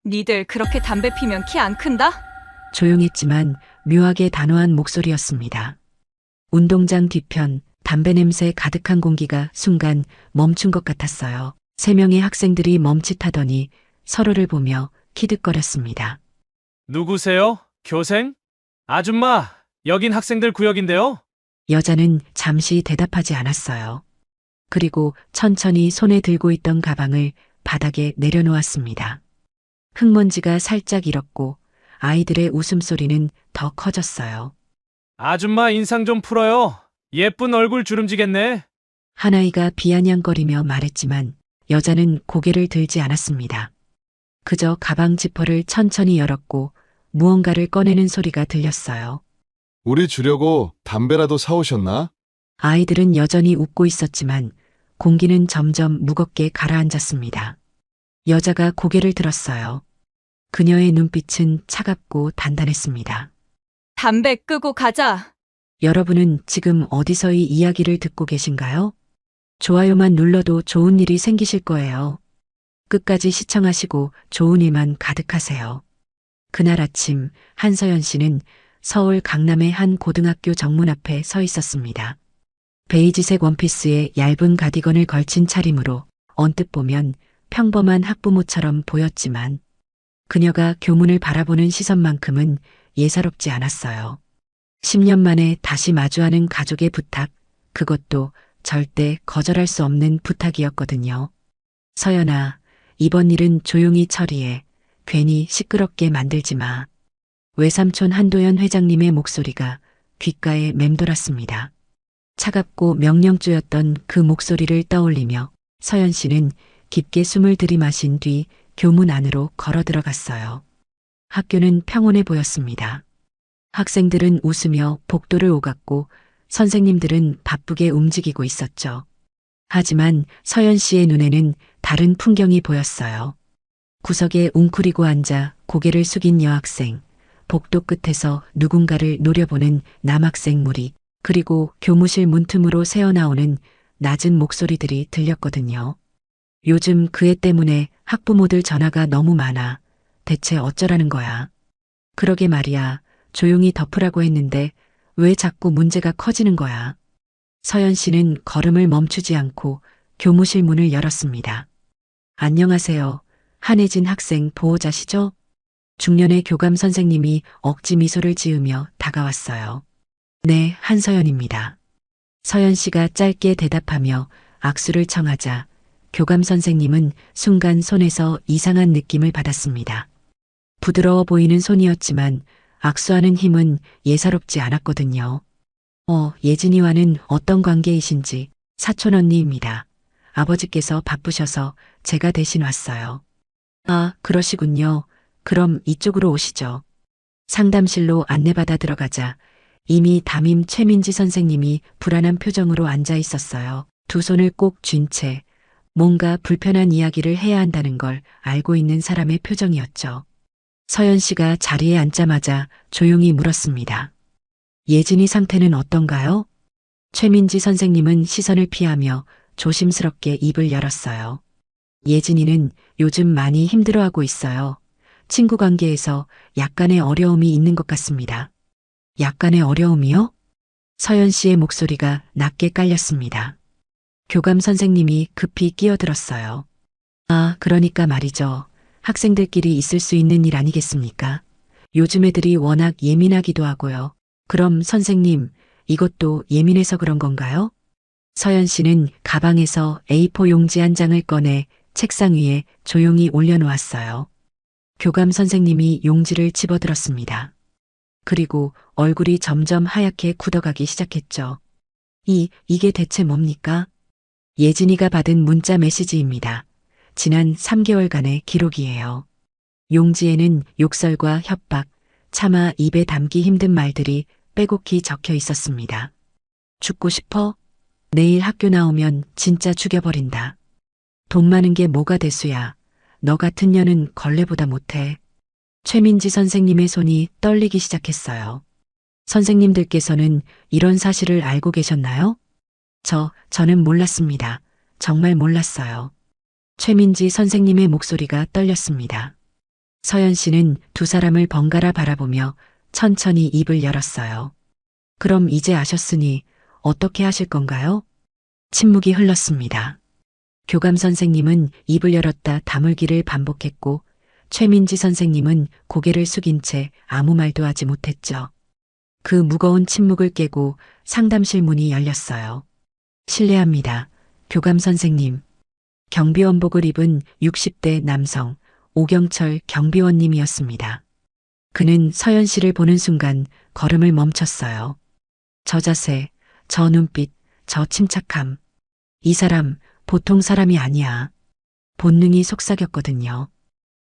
니들 그렇게 담배 피면 키 안 큰다? 조용했지만 묘하게 단호한 목소리였습니다. 운동장 뒤편 담배 냄새 가득한 공기가 순간 멈춘 것 같았어요. 세 명의 학생들이 멈칫하더니 서로를 보며 키득거렸습니다. 누구세요? 교생? 아줌마, 여긴 학생들 구역인데요? 여자는 잠시 대답하지 않았어요. 그리고 천천히 손에 들고 있던 가방을 바닥에 내려놓았습니다. 흙먼지가 살짝 일었고 아이들의 웃음소리는 더 커졌어요. 아줌마 인상 좀 풀어요. 예쁜 얼굴 주름지겠네. 한 아이가 비아냥거리며 말했지만 여자는 고개를 들지 않았습니다. 그저 가방 지퍼를 천천히 열었고 무언가를 꺼내는 소리가 들렸어요. 우리 주려고 담배라도 사오셨나? 아이들은 여전히 웃고 있었지만 공기는 점점 무겁게 가라앉았습니다. 여자가 고개를 들었어요. 그녀의 눈빛은 차갑고 단단했습니다. 담배 끄고 가자. 여러분은 지금 어디서 이 이야기를 듣고 계신가요? 좋아요만 눌러도 좋은 일이 생기실 거예요. 끝까지 시청하시고 좋은 일만 가득하세요. 그날 아침 한서연 씨는 서울 강남의 한 고등학교 정문 앞에 서 있었습니다. 베이지색 원피스에 얇은 가디건을 걸친 차림으로 언뜻 보면 평범한 학부모처럼 보였지만 그녀가 교문을 바라보는 시선만큼은 예사롭지 않았어요. 10년 만에 다시 마주하는 가족의 부탁, 그것도 절대 거절할 수 없는 부탁이었거든요. 서연아, 이번 일은 조용히 처리해. 괜히 시끄럽게 만들지 마. 외삼촌 한도연 회장님의 목소리가 귓가에 맴돌았습니다. 차갑고 명령조였던 그 목소리를 떠올리며 서연 씨는 깊게 숨을 들이마신 뒤 교문 안으로 걸어 들어갔어요. 학교는 평온해 보였습니다. 학생들은 웃으며 복도를 오갔고 선생님들은 바쁘게 움직이고 있었죠. 하지만 서연 씨의 눈에는 다른 풍경이 보였어요. 구석에 웅크리고 앉아 고개를 숙인 여학생, 복도 끝에서 누군가를 노려보는 남학생 무리, 그리고 교무실 문틈으로 새어나오는 낮은 목소리들이 들렸거든요. 요즘 그 애 때문에 학부모들 전화가 너무 많아. 대체 어쩌라는 거야. 그러게 말이야. 조용히 덮으라고 했는데 왜 자꾸 문제가 커지는 거야. 서연 씨는 걸음을 멈추지 않고 교무실 문을 열었습니다. 안녕하세요. 한혜진 학생 보호자시죠? 중년의 교감 선생님이 억지 미소를 지으며 다가왔어요. 네, 한서연입니다. 서연 씨가 짧게 대답하며 악수를 청하자 교감 선생님은 순간 손에서 이상한 느낌을 받았습니다. 부드러워 보이는 손이었지만 악수하는 힘은 예사롭지 않았거든요. 예진이와는 어떤 관계이신지 사촌 언니입니다. 아버지께서 바쁘셔서 제가 대신 왔어요. 아, 그러시군요. 그럼 이쪽으로 오시죠. 상담실로 안내받아 들어가자 이미 담임 최민지 선생님이 불안한 표정으로 앉아 있었어요. 두 손을 꼭 쥔 채 뭔가 불편한 이야기를 해야 한다는 걸 알고 있는 사람의 표정이었죠. 서연 씨가 자리에 앉자마자 조용히 물었습니다. 예진이 상태는 어떤가요? 최민지 선생님은 시선을 피하며 조심스럽게 입을 열었어요. 예진이는 요즘 많이 힘들어하고 있어요. 친구 관계에서 약간의 어려움이 있는 것 같습니다. 약간의 어려움이요? 서연 씨의 목소리가 낮게 깔렸습니다. 교감 선생님이 급히 끼어들었어요. 아, 그러니까 말이죠. 학생들끼리 있을 수 있는 일 아니겠습니까? 요즘 애들이 워낙 예민하기도 하고요. 그럼 선생님, 이것도 예민해서 그런 건가요? 서연 씨는 가방에서 A4 용지 한 장을 꺼내 책상 위에 조용히 올려놓았어요. 교감 선생님이 용지를 집어들었습니다. 그리고 얼굴이 점점 하얗게 굳어가기 시작했죠. 이게 대체 뭡니까? 예진이가 받은 문자 메시지입니다. 지난 3개월간의 기록이에요. 용지에는 욕설과 협박, 차마 입에 담기 힘든 말들이 빼곡히 적혀 있었습니다. 죽고 싶어? 내일 학교 나오면 진짜 죽여버린다. 돈 많은 게 뭐가 대수야. 너 같은 년은 걸레보다 못해. 최민지 선생님의 손이 떨리기 시작했어요. 선생님들께서는 이런 사실을 알고 계셨나요? 저는 몰랐습니다. 정말 몰랐어요. 최민지 선생님의 목소리가 떨렸습니다. 서연 씨는 두 사람을 번갈아 바라보며 천천히 입을 열었어요. 그럼 이제 아셨으니 어떻게 하실 건가요? 침묵이 흘렀습니다. 교감 선생님은 입을 열었다 다물기를 반복했고 최민지 선생님은 고개를 숙인 채 아무 말도 하지 못했죠. 그 무거운 침묵을 깨고 상담실 문이 열렸어요. 실례합니다. 교감 선생님. 경비원복을 입은 60대 남성 오경철 경비원님이었습니다. 그는 서연 씨를 보는 순간 걸음을 멈췄어요. 저 자세, 저 눈빛, 저 침착함. 이 사람 보통 사람이 아니야. 본능이 속삭였거든요.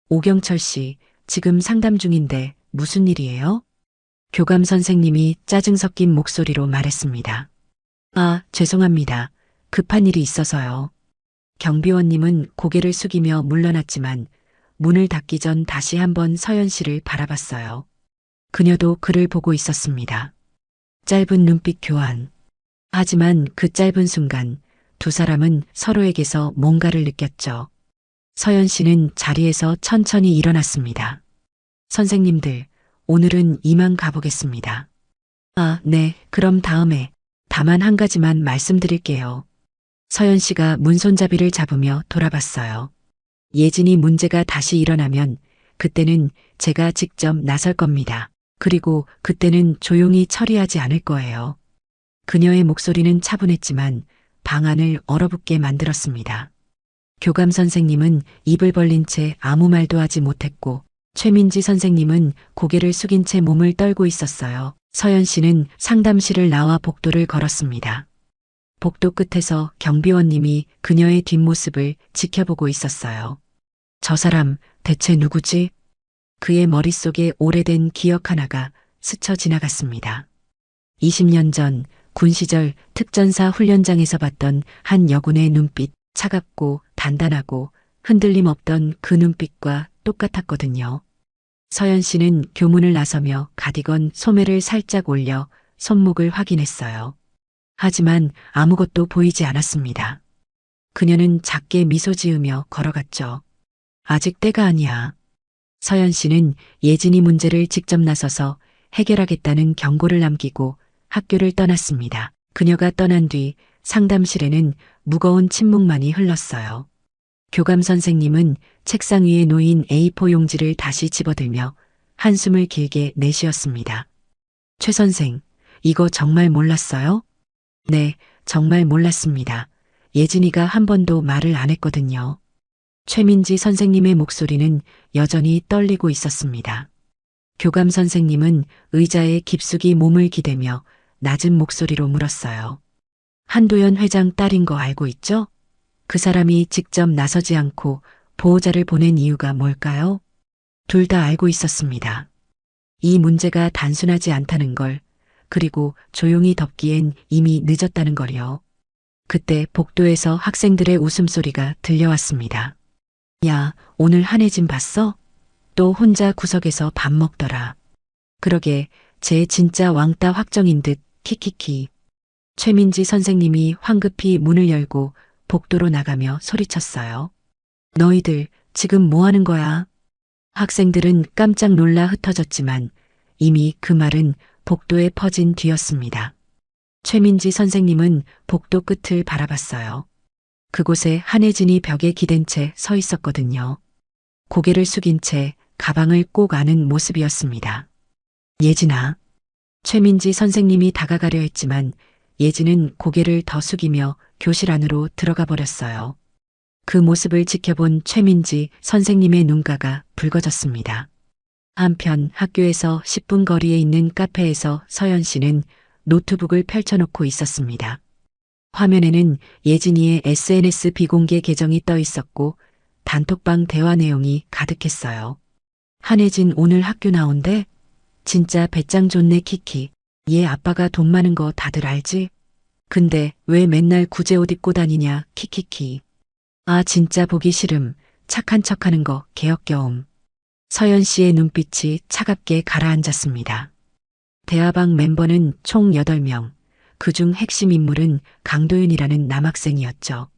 오경철 씨, 지금 상담 중인데 무슨 일이에요? 교감 선생님이 짜증 섞인 목소리로 말했습니다. 아, 죄송합니다. 급한 일이 있어서요. 경비원님은 고개를 숙이며 물러났지만 문을 닫기 전 다시 한번 서연 씨를 바라봤어요. 그녀도 그를 보고 있었습니다. 짧은 눈빛 교환. 하지만 그 짧은 순간 두 사람은 서로에게서 뭔가를 느꼈죠. 서연 씨는 자리에서 천천히 일어났습니다. 선생님들, 오늘은 이만 가보겠습니다. 아, 네, 그럼 다음에. 다만 한 가지만 말씀드릴게요. 서연 씨가 문손잡이를 잡으며 돌아봤어요. 예진이 문제가 다시 일어나면 그때는 제가 직접 나설 겁니다. 그리고 그때는 조용히 처리하지 않을 거예요. 그녀의 목소리는 차분했지만 방안을 얼어붙게 만들었습니다. 교감 선생님은 입을 벌린 채 아무 말도 하지 못했고 최민지 선생님은 고개를 숙인 채 몸을 떨고 있었어요. 서연 씨는 상담실을 나와 복도를 걸었습니다. 복도 끝에서 경비원님이 그녀의 뒷모습을 지켜보고 있었어요. 저 사람 대체 누구지? 그의 머릿속에 오래된 기억 하나가 스쳐 지나갔습니다. 20년 전 군 시절 특전사 훈련장에서 봤던 한 여군의 눈빛, 차갑고 단단하고 흔들림 없던 그 눈빛과 똑같았거든요. 서연 씨는 교문을 나서며 가디건 소매를 살짝 올려 손목을 확인했어요. 하지만 아무것도 보이지 않았습니다. 그녀는 작게 미소 지으며 걸어갔죠. 아직 때가 아니야. 서연 씨는 예진이 문제를 직접 나서서 해결하겠다는 경고를 남기고 학교를 떠났습니다. 그녀가 떠난 뒤 상담실에는 무거운 침묵만이 흘렀어요. 교감 선생님은 책상 위에 놓인 A4 용지를 다시 집어들며 한숨을 길게 내쉬었습니다. 최 선생, 이거 정말 몰랐어요? 네, 정말 몰랐습니다. 예진이가 한 번도 말을 안 했거든요. 최민지 선생님의 목소리는 여전히 떨리고 있었습니다. 교감 선생님은 의자에 깊숙이 몸을 기대며 낮은 목소리로 물었어요. 한도연 회장 딸인 거 알고 있죠? 그 사람이 직접 나서지 않고 보호자를 보낸 이유가 뭘까요? 둘 다 알고 있었습니다. 이 문제가 단순하지 않다는 걸, 그리고 조용히 덮기엔 이미 늦었다는 걸요. 그때 복도에서 학생들의 웃음소리가 들려왔습니다. 야, 오늘 한혜진 봤어? 또 혼자 구석에서 밥 먹더라. 그러게, 쟤 진짜 왕따 확정인 듯 키키키. 최민지 선생님이 황급히 문을 열고 복도로 나가며 소리쳤어요. 너희들 지금 뭐 하는 거야? 학생들은 깜짝 놀라 흩어졌지만 이미 그 말은 복도에 퍼진 뒤였습니다. 최민지 선생님은 복도 끝을 바라봤어요. 그곳에 한혜진이 벽에 기댄 채 서 있었거든요. 고개를 숙인 채 가방을 꼭 아는 모습이었습니다. 예진아. 최민지 선생님이 다가가려 했지만 예진은 고개를 더 숙이며 교실 안으로 들어가 버렸어요. 그 모습을 지켜본 최민지 선생님의 눈가가 붉어졌습니다. 한편 학교에서 10분 거리에 있는 카페에서 서연 씨는 노트북을 펼쳐놓고 있었습니다. 화면에는 예진이의 SNS 비공개 계정이 떠 있었고 단톡방 대화 내용이 가득했어요. 한혜진 오늘 학교 나온대? 진짜 배짱 좋네 키키. 얘 아빠가 돈 많은 거 다들 알지? 근데 왜 맨날 구제 옷 입고 다니냐 키키키. 아 진짜 보기 싫음. 착한 척하는 거 개역겨움. 서연 씨의 눈빛이 차갑게 가라앉았습니다. 대화방 멤버는 총 8명. 그중 핵심 인물은 강도윤이라는 남학생이었죠.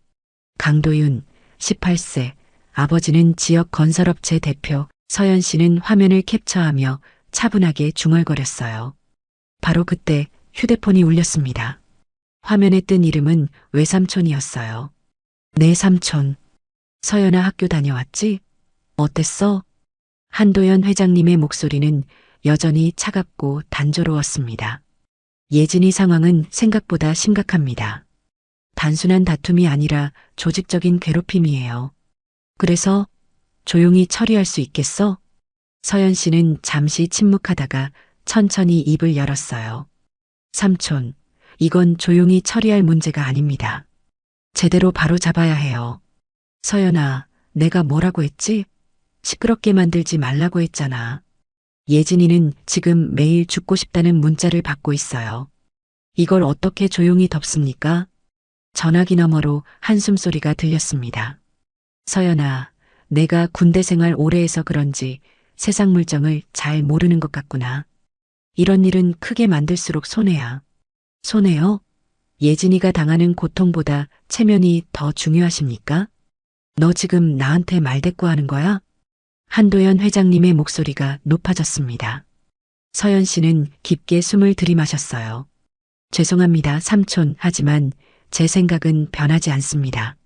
강도윤, 18세. 아버지는 지역 건설업체 대표, 서연 씨는 화면을 캡처하며 차분하게 중얼거렸어요. 바로 그때 휴대폰이 울렸습니다. 화면에 뜬 이름은 외삼촌이었어요. 내 삼촌. 서연아 학교 다녀왔지? 어땠어? 한도연 회장님의 목소리는 여전히 차갑고 단조로웠습니다. 예진이 상황은 생각보다 심각합니다. 단순한 다툼이 아니라 조직적인 괴롭힘이에요. 그래서 조용히 처리할 수 있겠어? 서연 씨는 잠시 침묵하다가 천천히 입을 열었어요. 삼촌, 이건 조용히 처리할 문제가 아닙니다. 제대로 바로 잡아야 해요. 서연아, 내가 뭐라고 했지? 시끄럽게 만들지 말라고 했잖아. 예진이는 지금 매일 죽고 싶다는 문자를 받고 있어요. 이걸 어떻게 조용히 덮습니까? 전화기 너머로 한숨소리가 들렸습니다. 서연아, 내가 군대 생활 오래 해서 그런지 세상 물정을 잘 모르는 것 같구나. 이런 일은 크게 만들수록 손해야. 손해요? 예진이가 당하는 고통보다 체면이 더 중요하십니까? 너 지금 나한테 말대꾸하는 거야? 한도연 회장님의 목소리가 높아졌습니다. 서연 씨는 깊게 숨을 들이마셨어요. 죄송합니다, 삼촌. 하지만 제 생각은 변하지 않습니다.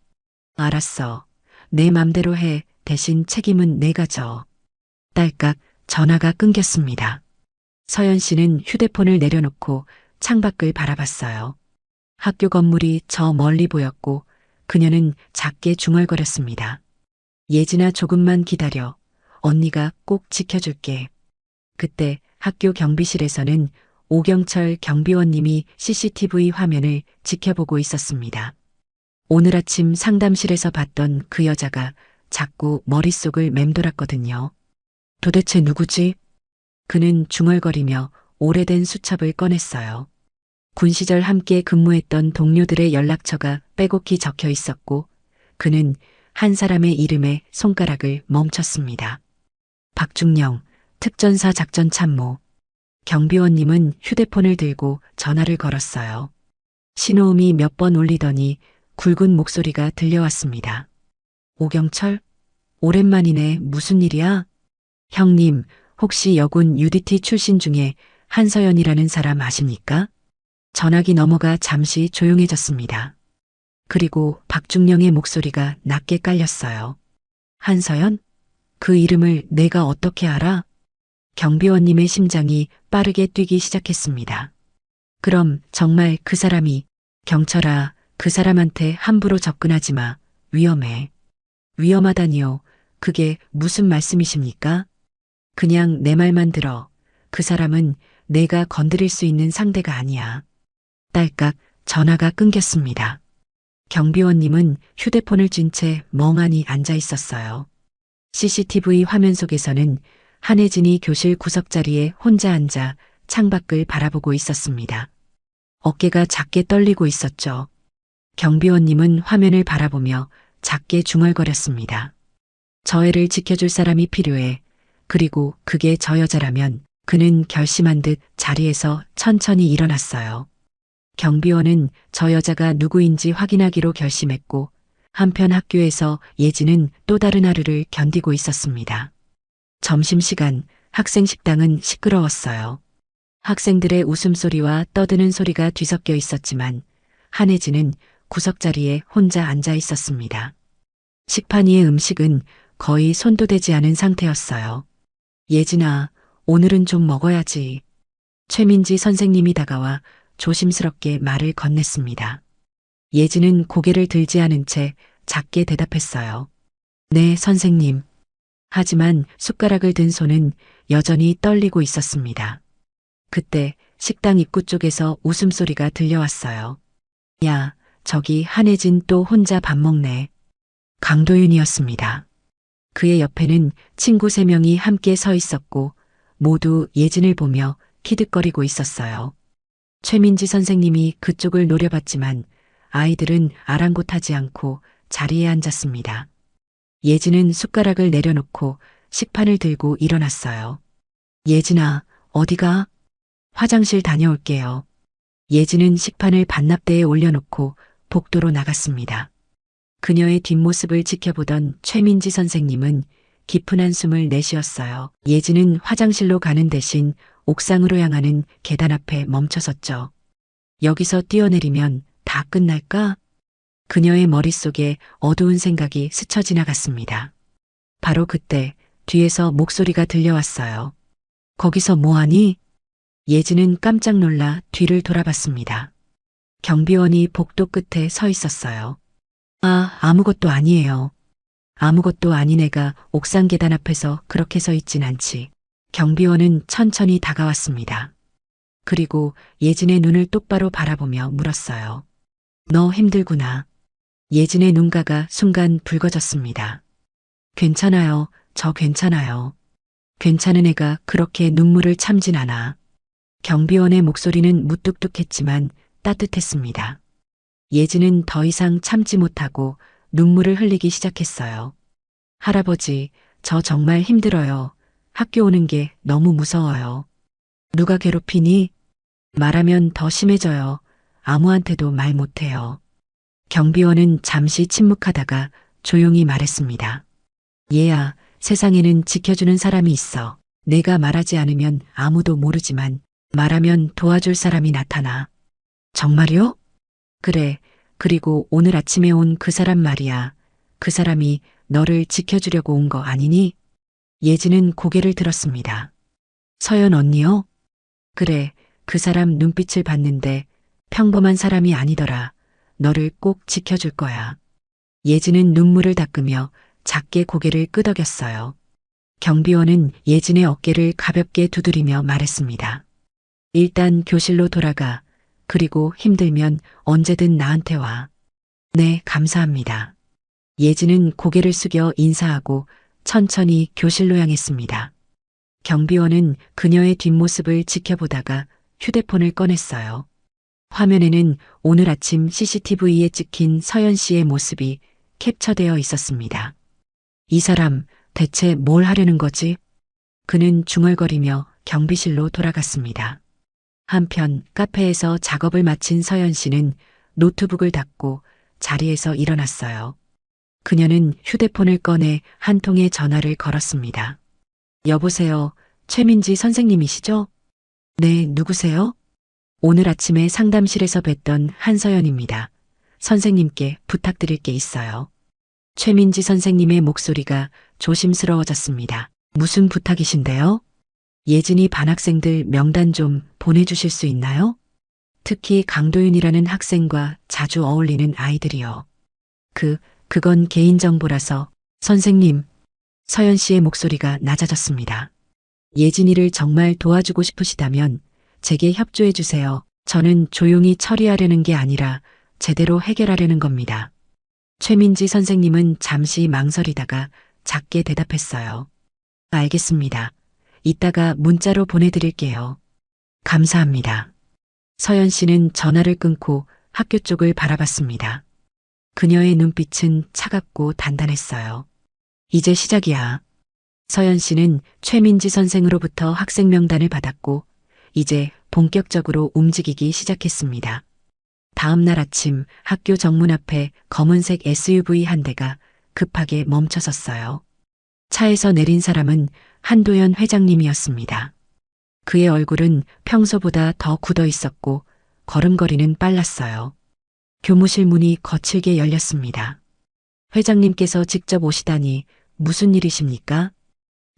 알았어. 내 맘대로 해. 대신 책임은 내가 져. 딸깍 전화가 끊겼습니다. 서연 씨는 휴대폰을 내려놓고 창밖을 바라봤어요. 학교 건물이 저 멀리 보였고 그녀는 작게 중얼거렸습니다. 예진아, 조금만 기다려. 언니가 꼭 지켜줄게. 그때 학교 경비실에서는 오경철 경비원님이 CCTV 화면을 지켜보고 있었습니다. 오늘 아침 상담실에서 봤던 그 여자가 자꾸 머릿속을 맴돌았거든요. 도대체 누구지? 그는 중얼거리며 오래된 수첩을 꺼냈어요. 군 시절 함께 근무했던 동료들의 연락처가 빼곡히 적혀 있었고 그는 한 사람의 이름에 손가락을 멈췄습니다. 박중영, 특전사 작전참모. 경비원님은 휴대폰을 들고 전화를 걸었어요. 신호음이 몇 번 울리더니 굵은 목소리가 들려왔습니다. 오경철? 오랜만이네. 무슨 일이야? 형님, 혹시 여군 UDT 출신 중에 한서연이라는 사람 아십니까? 전화기 너머가 잠시 조용해졌습니다. 그리고 박중영의 목소리가 낮게 깔렸어요. 한서연? 그 이름을 내가 어떻게 알아? 경비원님의 심장이 빠르게 뛰기 시작했습니다. 그럼 정말 그 사람이, 경철아, 그 사람한테 함부로 접근하지 마. 위험해. 위험하다니요. 그게 무슨 말씀이십니까? 그냥 내 말만 들어. 그 사람은 내가 건드릴 수 있는 상대가 아니야. 딸깍 전화가 끊겼습니다. 경비원님은 휴대폰을 쥔 채 멍하니 앉아 있었어요. CCTV 화면 속에서는 한혜진이 교실 구석자리에 혼자 앉아 창밖을 바라보고 있었습니다. 어깨가 작게 떨리고 있었죠. 경비원님은 화면을 바라보며 작게 중얼거렸습니다. 저 애를 지켜줄 사람이 필요해. 그리고 그게 저 여자라면. 그는 결심한 듯 자리에서 천천히 일어났어요. 경비원은 저 여자가 누구인지 확인하기로 결심했고 한편 학교에서 예진은 또 다른 하루를 견디고 있었습니다. 점심시간 학생 식당은 시끄러웠어요. 학생들의 웃음소리와 떠드는 소리가 뒤섞여 있었지만 한혜진은 구석자리에 혼자 앉아 있었습니다. 식판 위의 음식은 거의 손도 대지 않은 상태였어요. 예진아, 오늘은 좀 먹어야지. 최민지 선생님이 다가와 조심스럽게 말을 건넸습니다. 예진은 고개를 들지 않은 채 작게 대답했어요. 네, 선생님. 하지만 숟가락을 든 손은 여전히 떨리고 있었습니다. 그때 식당 입구 쪽에서 웃음소리가 들려왔어요. 야, 저기 한혜진 또 혼자 밥 먹네. 강도윤이었습니다. 그의 옆에는 친구 3명이 함께 서 있었고 모두 예진을 보며 키득거리고 있었어요. 최민지 선생님이 그쪽을 노려봤지만 아이들은 아랑곳하지 않고 자리에 앉았습니다. 예진은 숟가락을 내려놓고 식판을 들고 일어났어요. 예진아, 어디가? 화장실 다녀올게요. 예진은 식판을 반납대에 올려놓고 복도로 나갔습니다. 그녀의 뒷모습을 지켜보던 최민지 선생님은 깊은 한숨을 내쉬었어요. 예진은 화장실로 가는 대신 옥상으로 향하는 계단 앞에 멈춰섰죠. 여기서 뛰어내리면 다 끝날까? 그녀의 머릿속에 어두운 생각이 스쳐 지나갔습니다. 바로 그때 뒤에서 목소리가 들려왔어요. 거기서 뭐하니? 예진은 깜짝 놀라 뒤를 돌아봤습니다. 경비원이 복도 끝에 서 있었어요. 아, 아무것도 아니에요. 아무것도 아닌 애가 옥상 계단 앞에서 그렇게 서 있진 않지. 경비원은 천천히 다가왔습니다. 그리고 예진의 눈을 똑바로 바라보며 물었어요. 너 힘들구나. 예진의 눈가가 순간 붉어졌습니다. 괜찮아요. 저 괜찮아요. 괜찮은 애가 그렇게 눈물을 참진 않아. 경비원의 목소리는 무뚝뚝했지만 따뜻했습니다. 예진은 더 이상 참지 못하고 눈물을 흘리기 시작했어요. 할아버지, 저 정말 힘들어요. 학교 오는 게 너무 무서워요. 누가 괴롭히니? 말하면 더 심해져요. 아무한테도 말 못해요. 경비원은 잠시 침묵하다가 조용히 말했습니다. 얘야, 세상에는 지켜주는 사람이 있어. 내가 말하지 않으면 아무도 모르지만 말하면 도와줄 사람이 나타나. 정말요? 그래. 그리고 오늘 아침에 온 그 사람 말이야. 그 사람이 너를 지켜주려고 온 거 아니니? 예진은 고개를 들었습니다. 서연 언니요? 그래. 그 사람 눈빛을 봤는데 평범한 사람이 아니더라. 너를 꼭 지켜줄 거야. 예진은 눈물을 닦으며 작게 고개를 끄덕였어요. 경비원은 예진의 어깨를 가볍게 두드리며 말했습니다. 일단 교실로 돌아가. 그리고 힘들면 언제든 나한테 와. 네, 감사합니다. 예진은 고개를 숙여 인사하고 천천히 교실로 향했습니다. 경비원은 그녀의 뒷모습을 지켜보다가 휴대폰을 꺼냈어요. 화면에는 오늘 아침 CCTV에 찍힌 서연 씨의 모습이 캡처되어 있었습니다. 이 사람 대체 뭘 하려는 거지? 그는 중얼거리며 경비실로 돌아갔습니다. 한편 카페에서 작업을 마친 서연 씨는 노트북을 닫고 자리에서 일어났어요. 그녀는 휴대폰을 꺼내 한 통의 전화를 걸었습니다. 여보세요, 최민지 선생님이시죠? 네, 누구세요? 오늘 아침에 상담실에서 뵀던 한서연입니다. 선생님께 부탁드릴 게 있어요. 최민지 선생님의 목소리가 조심스러워졌습니다. 무슨 부탁이신데요? 예진이 반 학생들 명단 좀 보내주실 수 있나요? 특히 강도윤이라는 학생과 자주 어울리는 아이들이요. 그건 개인정보라서. 선생님, 서연 씨의 목소리가 낮아졌습니다. 예진이를 정말 도와주고 싶으시다면 제게 협조해 주세요. 저는 조용히 처리하려는 게 아니라 제대로 해결하려는 겁니다. 최민지 선생님은 잠시 망설이다가 작게 대답했어요. 알겠습니다. 이따가 문자로 보내드릴게요. 감사합니다. 서연 씨는 전화를 끊고 학교 쪽을 바라봤습니다. 그녀의 눈빛은 차갑고 단단했어요. 이제 시작이야. 서연 씨는 최민지 선생으로부터 학생 명단을 받았고 이제 본격적으로 움직이기 시작했습니다. 다음 날 아침 학교 정문 앞에 검은색 SUV 한 대가 급하게 멈춰섰어요. 차에서 내린 사람은 한도연 회장님이었습니다. 그의 얼굴은 평소보다 더 굳어 있었고 걸음걸이는 빨랐어요. 교무실 문이 거칠게 열렸습니다. 회장님께서 직접 오시다니 무슨 일이십니까?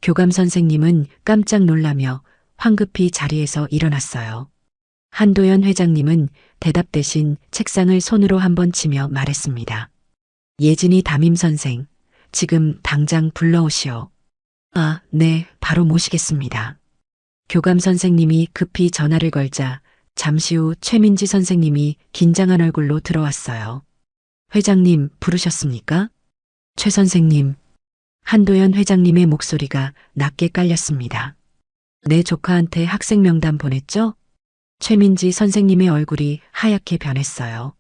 교감 선생님은 깜짝 놀라며 황급히 자리에서 일어났어요. 한도연 회장님은 대답 대신 책상을 손으로 한번 치며 말했습니다. 예진이 담임 선생, 지금 당장 불러오시오. 아, 네, 바로 모시겠습니다. 교감 선생님이 급히 전화를 걸자 잠시 후 최민지 선생님이 긴장한 얼굴로 들어왔어요. 회장님 부르셨습니까? 최 선생님. 한도연 회장님의 목소리가 낮게 깔렸습니다. 내 조카한테 학생 명단 보냈죠? 최민지 선생님의 얼굴이 하얗게 변했어요.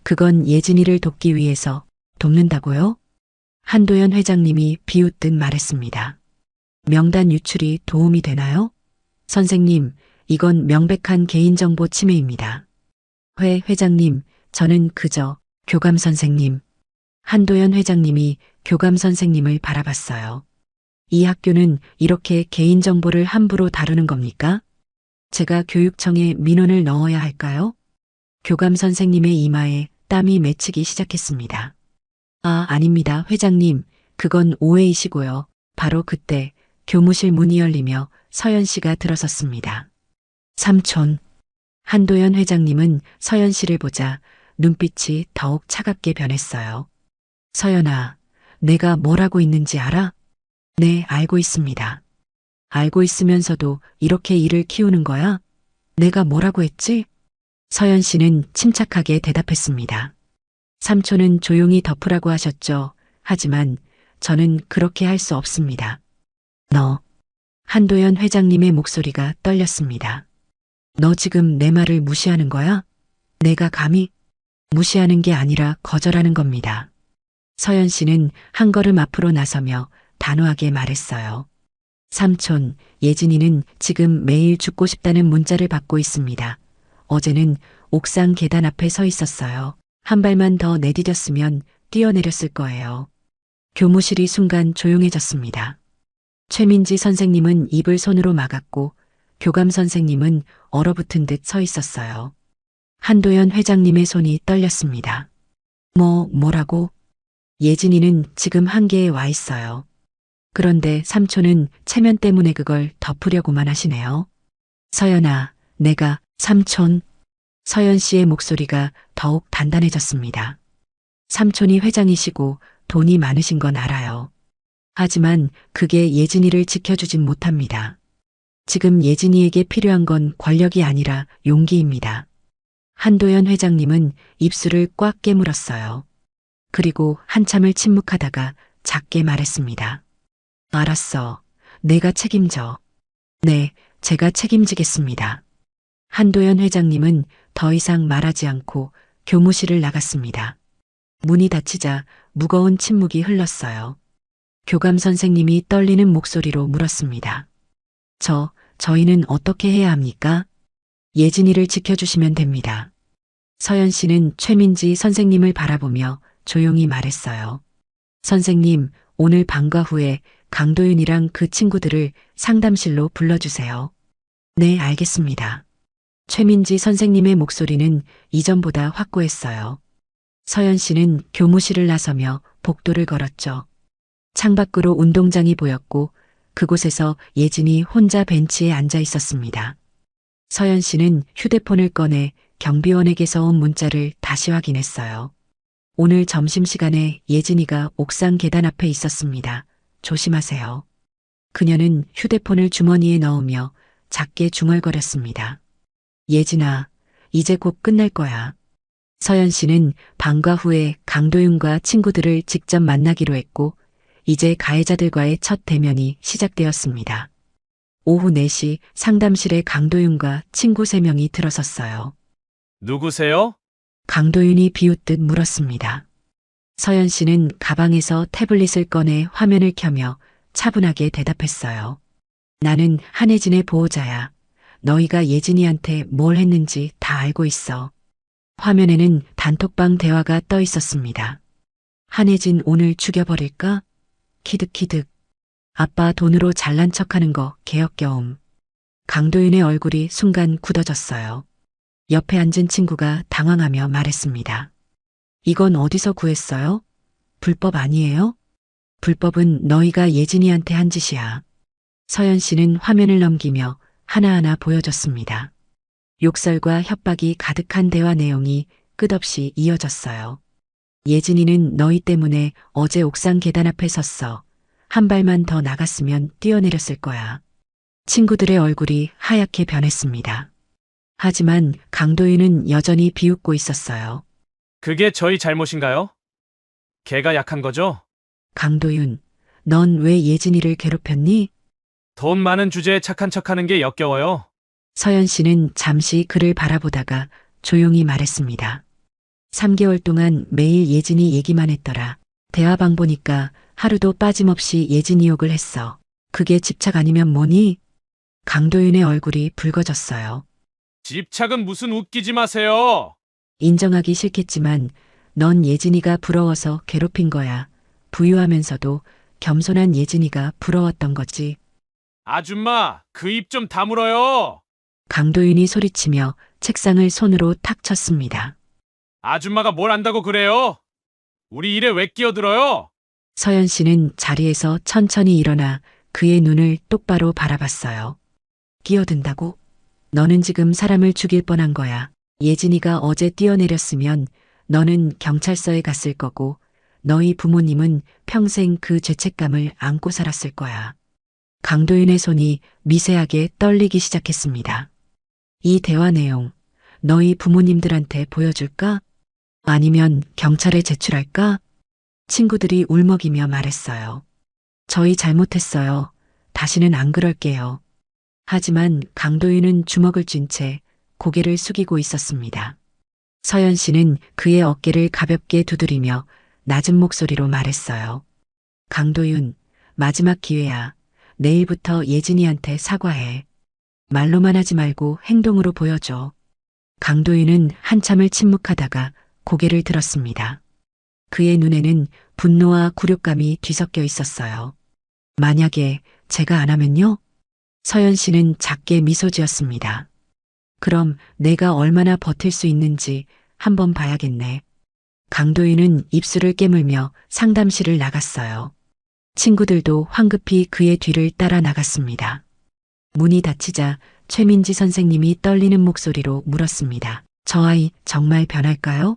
그건 예진이를 돕기 위해서. 돕는다고요? 한도연 회장님이 비웃듯 말했습니다. 명단 유출이 도움이 되나요? 선생님, 이건 명백한 개인정보 침해입니다. 회장님, 저는 그저 교감 선생님. 한도연 회장님이 교감 선생님을 바라봤어요. 이 학교는 이렇게 개인정보를 함부로 다루는 겁니까? 제가 교육청에 민원을 넣어야 할까요? 교감 선생님의 이마에 땀이 맺히기 시작했습니다. 아닙니다, 회장님. 그건 오해이시고요. 바로 그때 교무실 문이 열리며 서연 씨가 들어섰습니다. 삼촌. 한도연 회장님은 서연 씨를 보자 눈빛이 더욱 차갑게 변했어요. 서연아, 내가 뭘 하고 있는지 알아? 네, 알고 있습니다. 알고 있으면서도 이렇게 일을 키우는 거야? 내가 뭐라고 했지? 서연 씨는 침착하게 대답했습니다. 삼촌은 조용히 덮으라고 하셨죠. 하지만 저는 그렇게 할 수 없습니다. 너. 한도연 회장님의 목소리가 떨렸습니다. 너 지금 내 말을 무시하는 거야? 내가 감히? 무시하는 게 아니라 거절하는 겁니다. 서연 씨는 한 걸음 앞으로 나서며 단호하게 말했어요. 삼촌, 예진이는 지금 매일 죽고 싶다는 문자를 받고 있습니다. 어제는 옥상 계단 앞에 서 있었어요. 한 발만 더 내디뎠으면 뛰어내렸을 거예요. 교무실이 순간 조용해졌습니다. 최민지 선생님은 입을 손으로 막았고 교감 선생님은 얼어붙은 듯 서 있었어요. 한도연 회장님의 손이 떨렸습니다. 뭐라고? 예진이는 지금 한계에 와 있어요. 그런데 삼촌은 체면 때문에 그걸 덮으려고만 하시네요. 서연아, 내가 삼촌. 서연 씨의 목소리가 더욱 단단해졌습니다. 삼촌이 회장이시고 돈이 많으신 건 알아요. 하지만 그게 예진이를 지켜주진 못합니다. 지금 예진이에게 필요한 건 권력이 아니라 용기입니다. 한도연 회장님은 입술을 꽉 깨물었어요. 그리고 한참을 침묵하다가 작게 말했습니다. 알았어. 내가 책임져. 네, 제가 책임지겠습니다. 한도연 회장님은 더 이상 말하지 않고 교무실을 나갔습니다. 문이 닫히자 무거운 침묵이 흘렀어요. 교감 선생님이 떨리는 목소리로 물었습니다. 저희는 어떻게 해야 합니까? 예진이를 지켜주시면 됩니다. 서연 씨는 최민지 선생님을 바라보며 조용히 말했어요. 선생님, 오늘 방과 후에 강도윤이랑 그 친구들을 상담실로 불러주세요. 네, 알겠습니다. 최민지 선생님의 목소리는 이전보다 확고했어요. 서연 씨는 교무실을 나서며 복도를 걸었죠. 창밖으로 운동장이 보였고 그곳에서 예진이 혼자 벤치에 앉아 있었습니다. 서연 씨는 휴대폰을 꺼내 경비원에게서 온 문자를 다시 확인했어요. 오늘 점심시간에 예진이가 옥상 계단 앞에 있었습니다. 조심하세요. 그녀는 휴대폰을 주머니에 넣으며 작게 중얼거렸습니다. 예진아, 이제 곧 끝날 거야. 서연 씨는 방과 후에 강도윤과 친구들을 직접 만나기로 했고 이제 가해자들과의 첫 대면이 시작되었습니다. 오후 4시 상담실에 강도윤과 친구 3명이 들어섰어요. 누구세요? 강도윤이 비웃듯 물었습니다. 서연 씨는 가방에서 태블릿을 꺼내 화면을 켜며 차분하게 대답했어요. 나는 한혜진의 보호자야. 너희가 예진이한테 뭘 했는지 다 알고 있어. 화면에는 단톡방 대화가 떠 있었습니다. 한혜진 오늘 죽여버릴까? 키득키득. 아빠 돈으로 잘난 척하는 거 개역겨움. 강도윤의 얼굴이 순간 굳어졌어요. 옆에 앉은 친구가 당황하며 말했습니다. 이건 어디서 구했어요? 불법 아니에요? 불법은 너희가 예진이한테 한 짓이야. 서연 씨는 화면을 넘기며 하나하나 보여줬습니다. 욕설과 협박이 가득한 대화 내용이 끝없이 이어졌어요. 예진이는 너희 때문에 어제 옥상 계단 앞에 섰어. 한 발만 더 나갔으면 뛰어내렸을 거야. 친구들의 얼굴이 하얗게 변했습니다. 하지만 강도윤은 여전히 비웃고 있었어요. 그게 저희 잘못인가요? 걔가 약한 거죠? 강도윤, 넌 왜 예진이를 괴롭혔니? 돈 많은 주제에 착한 척하는 게 역겨워요. 서연 씨는 잠시 그를 바라보다가 조용히 말했습니다. 3개월 동안 매일 예진이 얘기만 했더라. 대화방 보니까 하루도 빠짐없이 예진이 욕을 했어. 그게 집착 아니면 뭐니? 강도윤의 얼굴이 붉어졌어요. 집착은 무슨 웃기지 마세요. 인정하기 싫겠지만 넌 예진이가 부러워서 괴롭힌 거야. 부유하면서도 겸손한 예진이가 부러웠던 거지. 아줌마, 그 입 좀 다물어요. 강도윤이 소리치며 책상을 손으로 탁 쳤습니다. 아줌마가 뭘 안다고 그래요? 우리 일에 왜 끼어들어요? 서연 씨는 자리에서 천천히 일어나 그의 눈을 똑바로 바라봤어요. 끼어든다고? 너는 지금 사람을 죽일 뻔한 거야. 예진이가 어제 뛰어내렸으면 너는 경찰서에 갔을 거고 너희 부모님은 평생 그 죄책감을 안고 살았을 거야. 강도윤의 손이 미세하게 떨리기 시작했습니다. 이 대화 내용 너희 부모님들한테 보여줄까? 아니면 경찰에 제출할까? 친구들이 울먹이며 말했어요. 저희 잘못했어요. 다시는 안 그럴게요. 하지만 강도윤은 주먹을 쥔 채 고개를 숙이고 있었습니다. 서연 씨는 그의 어깨를 가볍게 두드리며 낮은 목소리로 말했어요. 강도윤, 마지막 기회야. 내일부터 예진이한테 사과해. 말로만 하지 말고 행동으로 보여줘. 강도윤은 한참을 침묵하다가 고개를 들었습니다. 그의 눈에는 분노와 굴욕감이 뒤섞여 있었어요. 만약에 제가 안 하면요? 서연 씨는 작게 미소 지었습니다. 그럼 내가 얼마나 버틸 수 있는지 한번 봐야겠네. 강도윤은 입술을 깨물며 상담실을 나갔어요. 친구들도 황급히 그의 뒤를 따라 나갔습니다. 문이 닫히자 최민지 선생님이 떨리는 목소리로 물었습니다. 저 아이 정말 변할까요?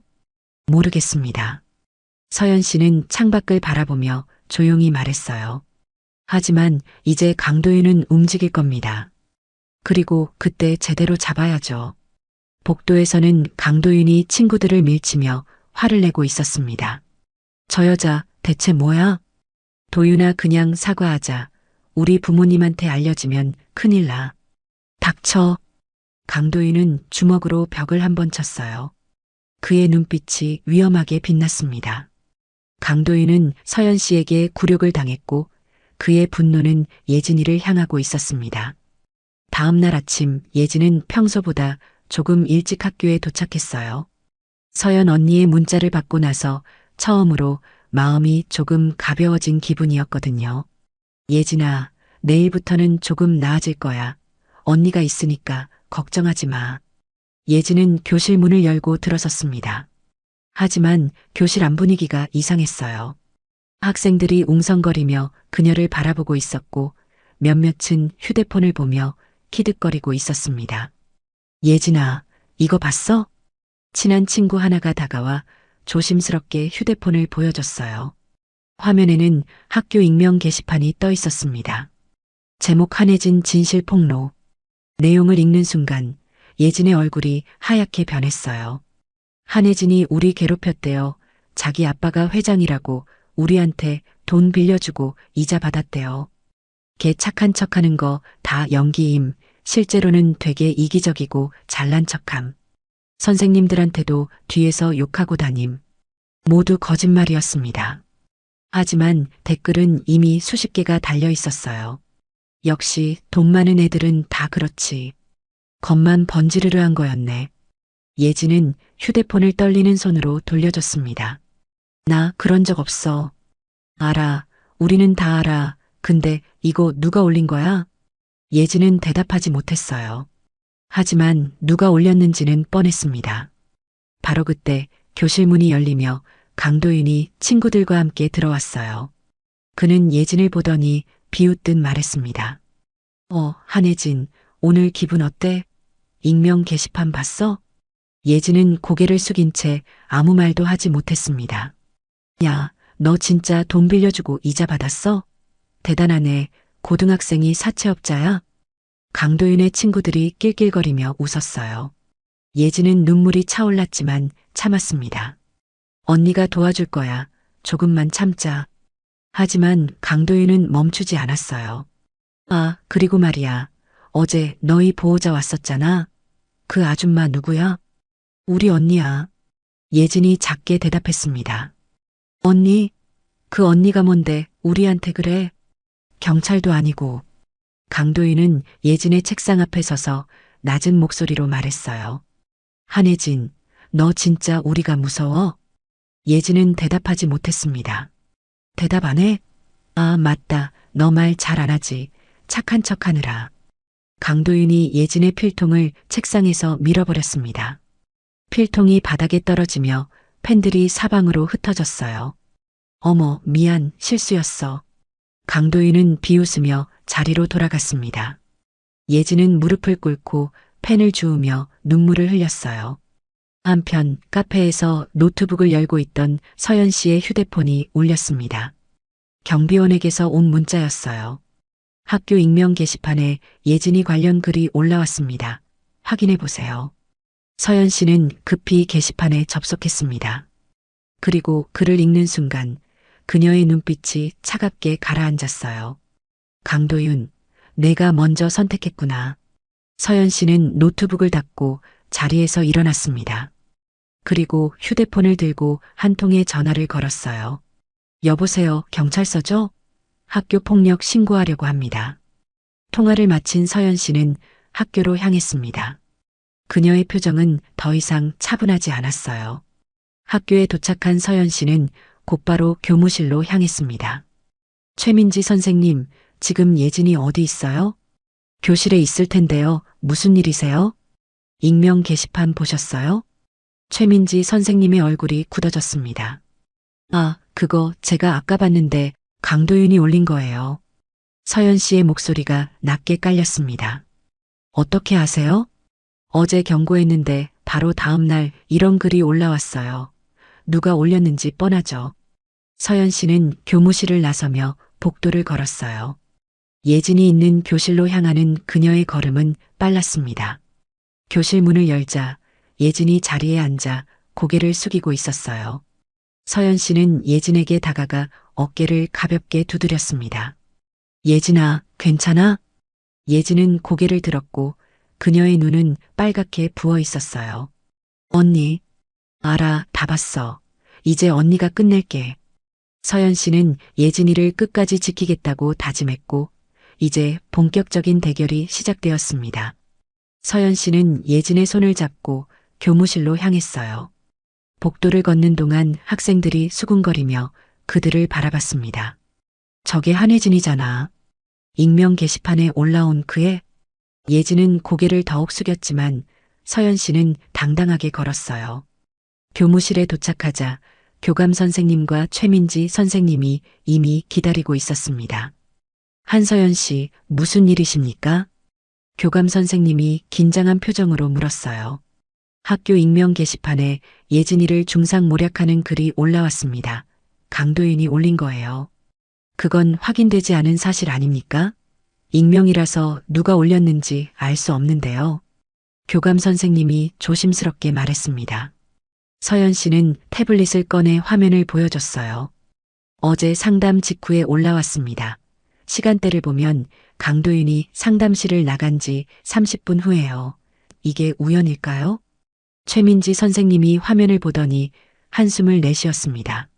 모르겠습니다. 서연 씨는 창밖을 바라보며 조용히 말했어요. 하지만 이제 강도윤은 움직일 겁니다. 그리고 그때 제대로 잡아야죠. 복도에서는 강도윤이 친구들을 밀치며 화를 내고 있었습니다. 저 여자 대체 뭐야? 도윤아 그냥 사과하자. 우리 부모님한테 알려지면 큰일 나. 닥쳐. 강도윤은 주먹으로 벽을 한번 쳤어요. 그의 눈빛이 위험하게 빛났습니다. 강도윤은 서연 씨에게 굴욕을 당했고 그의 분노는 예진이를 향하고 있었습니다. 다음 날 아침 예진은 평소보다 조금 일찍 학교에 도착했어요. 서연 언니의 문자를 받고 나서 처음으로 마음이 조금 가벼워진 기분이었거든요. 예진아, 내일부터는 조금 나아질 거야. 언니가 있으니까 걱정하지 마. 예진은 교실 문을 열고 들어섰습니다. 하지만 교실 안 분위기가 이상했어요. 학생들이 웅성거리며 그녀를 바라보고 있었고 몇몇은 휴대폰을 보며 키득거리고 있었습니다. 예진아, 이거 봤어? 친한 친구 하나가 다가와 조심스럽게 휴대폰을 보여줬어요. 화면에는 학교 익명 게시판이 떠 있었습니다. 제목 한혜진 진실 폭로. 내용을 읽는 순간 예진의 얼굴이 하얗게 변했어요. 한혜진이 우리 괴롭혔대요. 자기 아빠가 회장이라고 우리한테 돈 빌려주고 이자 받았대요. 걔 착한 척하는 거 다 연기임. 실제로는 되게 이기적이고 잘난 척함. 선생님들한테도 뒤에서 욕하고 다님. 모두 거짓말이었습니다. 하지만 댓글은 이미 수십 개가 달려 있었어요. 역시 돈 많은 애들은 다 그렇지. 겉만 번지르르한 거였네. 예진은 휴대폰을 떨리는 손으로 돌려줬습니다. 나 그런 적 없어. 알아. 우리는 다 알아. 근데 이거 누가 올린 거야? 예진은 대답하지 못했어요. 하지만 누가 올렸는지는 뻔했습니다. 바로 그때 교실 문이 열리며 강도윤이 친구들과 함께 들어왔어요. 그는 예진을 보더니 비웃듯 말했습니다. 한혜진, 오늘 기분 어때? 익명 게시판 봤어? 예진은 고개를 숙인 채 아무 말도 하지 못했습니다. 야, 너 진짜 돈 빌려주고 이자 받았어? 대단하네. 고등학생이 사채업자야? 강도윤의 친구들이 낄낄거리며 웃었어요. 예진은 눈물이 차올랐지만 참았습니다. 언니가 도와줄 거야. 조금만 참자. 하지만 강도윤은 멈추지 않았어요. 아, 그리고 말이야. 어제 너희 보호자 왔었잖아. 그 아줌마 누구야? 우리 언니야. 예진이 작게 대답했습니다. 언니? 그 언니가 뭔데 우리한테 그래? 경찰도 아니고. 강도윤은 예진의 책상 앞에 서서 낮은 목소리로 말했어요. 한혜진, 너 진짜 우리가 무서워? 예진은 대답하지 못했습니다. 대답 안 해? 아, 맞다. 너 말 잘 안 하지. 착한 척 하느라. 강도윤이 예진의 필통을 책상에서 밀어버렸습니다. 필통이 바닥에 떨어지며 펜들이 사방으로 흩어졌어요. 어머, 미안, 실수였어. 강도윤은 비웃으며 자리로 돌아갔습니다. 예진은 무릎을 꿇고 펜을 주우며 눈물을 흘렸어요. 한편 카페에서 노트북을 열고 있던 서연 씨의 휴대폰이 울렸습니다. 경비원에게서 온 문자였어요. 학교 익명 게시판에 예진이 관련 글이 올라왔습니다. 확인해 보세요. 서연 씨는 급히 게시판에 접속했습니다. 그리고 글을 읽는 순간 그녀의 눈빛이 차갑게 가라앉았어요. 강도윤, 내가 먼저 선택했구나. 서연 씨는 노트북을 닫고 자리에서 일어났습니다. 그리고 휴대폰을 들고 한 통의 전화를 걸었어요. 여보세요, 경찰서죠? 학교 폭력 신고하려고 합니다. 통화를 마친 서연 씨는 학교로 향했습니다. 그녀의 표정은 더 이상 차분하지 않았어요. 학교에 도착한 서연 씨는 곧바로 교무실로 향했습니다. 최민지 선생님, 지금 예진이 어디 있어요? 교실에 있을 텐데요. 무슨 일이세요? 익명 게시판 보셨어요? 최민지 선생님의 얼굴이 굳어졌습니다. 아, 그거 제가 아까 봤는데 강도윤이 올린 거예요. 서연 씨의 목소리가 낮게 깔렸습니다. 어떻게 아세요? 어제 경고했는데 바로 다음 날 이런 글이 올라왔어요. 누가 올렸는지 뻔하죠. 서연 씨는 교무실을 나서며 복도를 걸었어요. 예진이 있는 교실로 향하는 그녀의 걸음은 빨랐습니다. 교실 문을 열자 예진이 자리에 앉아 고개를 숙이고 있었어요. 서연 씨는 예진에게 다가가 어깨를 가볍게 두드렸습니다. 예진아, 괜찮아? 예진은 고개를 들었고 그녀의 눈은 빨갛게 부어 있었어요. 언니, 알아, 다 봤어. 이제 언니가 끝낼게. 서연 씨는 예진이를 끝까지 지키겠다고 다짐했고 이제 본격적인 대결이 시작되었습니다. 서연 씨는 예진의 손을 잡고 교무실로 향했어요. 복도를 걷는 동안 학생들이 수군거리며 그들을 바라봤습니다. 저게 한혜진이잖아. 익명 게시판에 올라온 그애. 예진은 고개를 더욱 숙였지만 서연 씨는 당당하게 걸었어요. 교무실에 도착하자 교감 선생님과 최민지 선생님이 이미 기다리고 있었습니다. 한서연 씨, 무슨 일이십니까? 교감 선생님이 긴장한 표정으로 물었어요. 학교 익명 게시판에 예진이를 중상모략하는 글이 올라왔습니다. 강도윤이 올린 거예요. 그건 확인되지 않은 사실 아닙니까? 익명이라서 누가 올렸는지 알 수 없는데요. 교감 선생님이 조심스럽게 말했습니다. 서연 씨는 태블릿을 꺼내 화면을 보여줬어요. 어제 상담 직후에 올라왔습니다. 시간대를 보면 강도윤이 상담실을 나간 지 30분 후예요. 이게 우연일까요? 최민지 선생님이 화면을 보더니 한숨을 내쉬었습니다.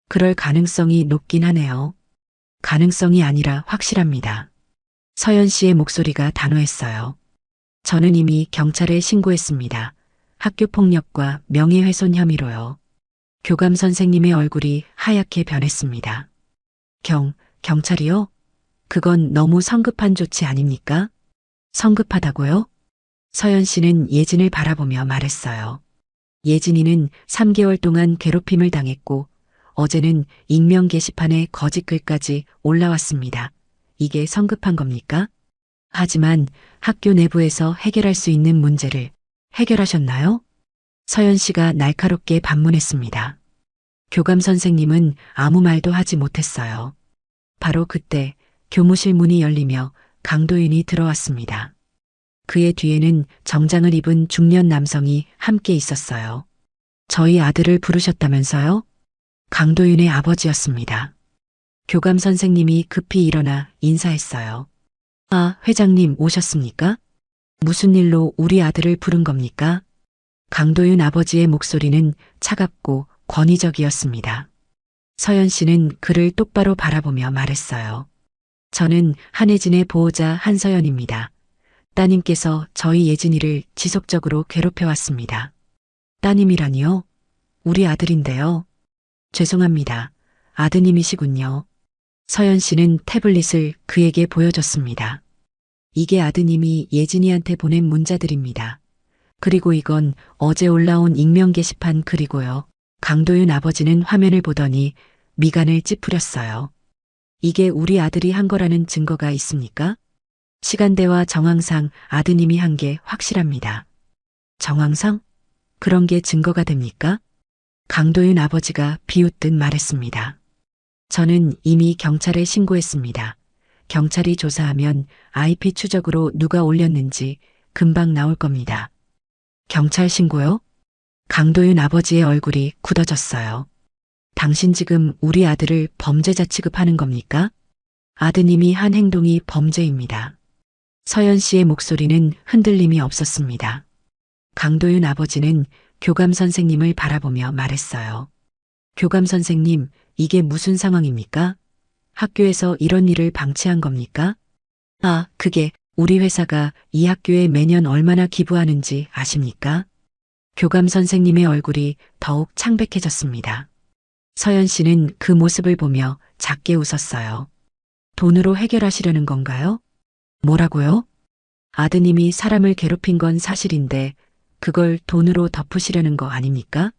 그럴 가능성이 높긴 하네요. 가능성이 아니라 확실합니다. 서연 씨의 목소리가 단호했어요. 저는 이미 경찰에 신고했습니다. 학교 폭력과 명예훼손 혐의로요. 교감 선생님의 얼굴이 하얗게 변했습니다. 경찰이요? 그건 너무 성급한 조치 아닙니까? 성급하다고요? 서연 씨는 예진을 바라보며 말했어요. 예진이는 3개월 동안 괴롭힘을 당했고 어제는 익명 게시판에 거짓 글까지 올라왔습니다. 이게 성급한 겁니까? 하지만 학교 내부에서 해결할 수 있는 문제를 해결하셨나요? 서연 씨가 날카롭게 반문했습니다. 교감 선생님은 아무 말도 하지 못했어요. 바로 그때 교무실 문이 열리며 강도윤이 들어왔습니다. 그의 뒤에는 정장을 입은 중년 남성이 함께 있었어요. 저희 아들을 부르셨다면서요? 강도윤의 아버지였습니다. 교감 선생님이 급히 일어나 인사했어요. 아, 회장님 오셨습니까? 무슨 일로 우리 아들을 부른 겁니까? 강도윤 아버지의 목소리는 차갑고 권위적이었습니다. 서연 씨는 그를 똑바로 바라보며 말했어요. 저는 한혜진의 보호자 한서연입니다. 따님께서 저희 예진이를 지속적으로 괴롭혀왔습니다. 따님이라니요? 우리 아들인데요. 죄송합니다. 아드님이시군요. 서연 씨는 태블릿을 그에게 보여줬습니다. 이게 아드님이 예진이한테 보낸 문자들입니다. 그리고 이건 어제 올라온 익명 게시판 글이고요. 강도윤 아버지는 화면을 보더니 미간을 찌푸렸어요. 이게 우리 아들이 한 거라는 증거가 있습니까? 시간대와 정황상 아드님이 한 게 확실합니다. 정황상? 그런 게 증거가 됩니까? 강도윤 아버지가 비웃듯 말했습니다. 저는 이미 경찰에 신고했습니다. 경찰이 조사하면 IP 추적으로 누가 올렸는지 금방 나올 겁니다. 경찰 신고요? 강도윤 아버지의 얼굴이 굳어졌어요. 당신 지금 우리 아들을 범죄자 취급하는 겁니까? 아드님이 한 행동이 범죄입니다. 서연 씨의 목소리는 흔들림이 없었습니다. 강도윤 아버지는 교감 선생님을 바라보며 말했어요. 교감 선생님, 이게 무슨 상황입니까? 학교에서 이런 일을 방치한 겁니까? 아, 그게 우리 회사가 이 학교에 매년 얼마나 기부하는지 아십니까? 교감 선생님의 얼굴이 더욱 창백해졌습니다. 서연 씨는 그 모습을 보며 작게 웃었어요. 돈으로 해결하시려는 건가요? 뭐라고요? 아드님이 사람을 괴롭힌 건 사실인데 그걸 돈으로 덮으시려는 거 아닙니까?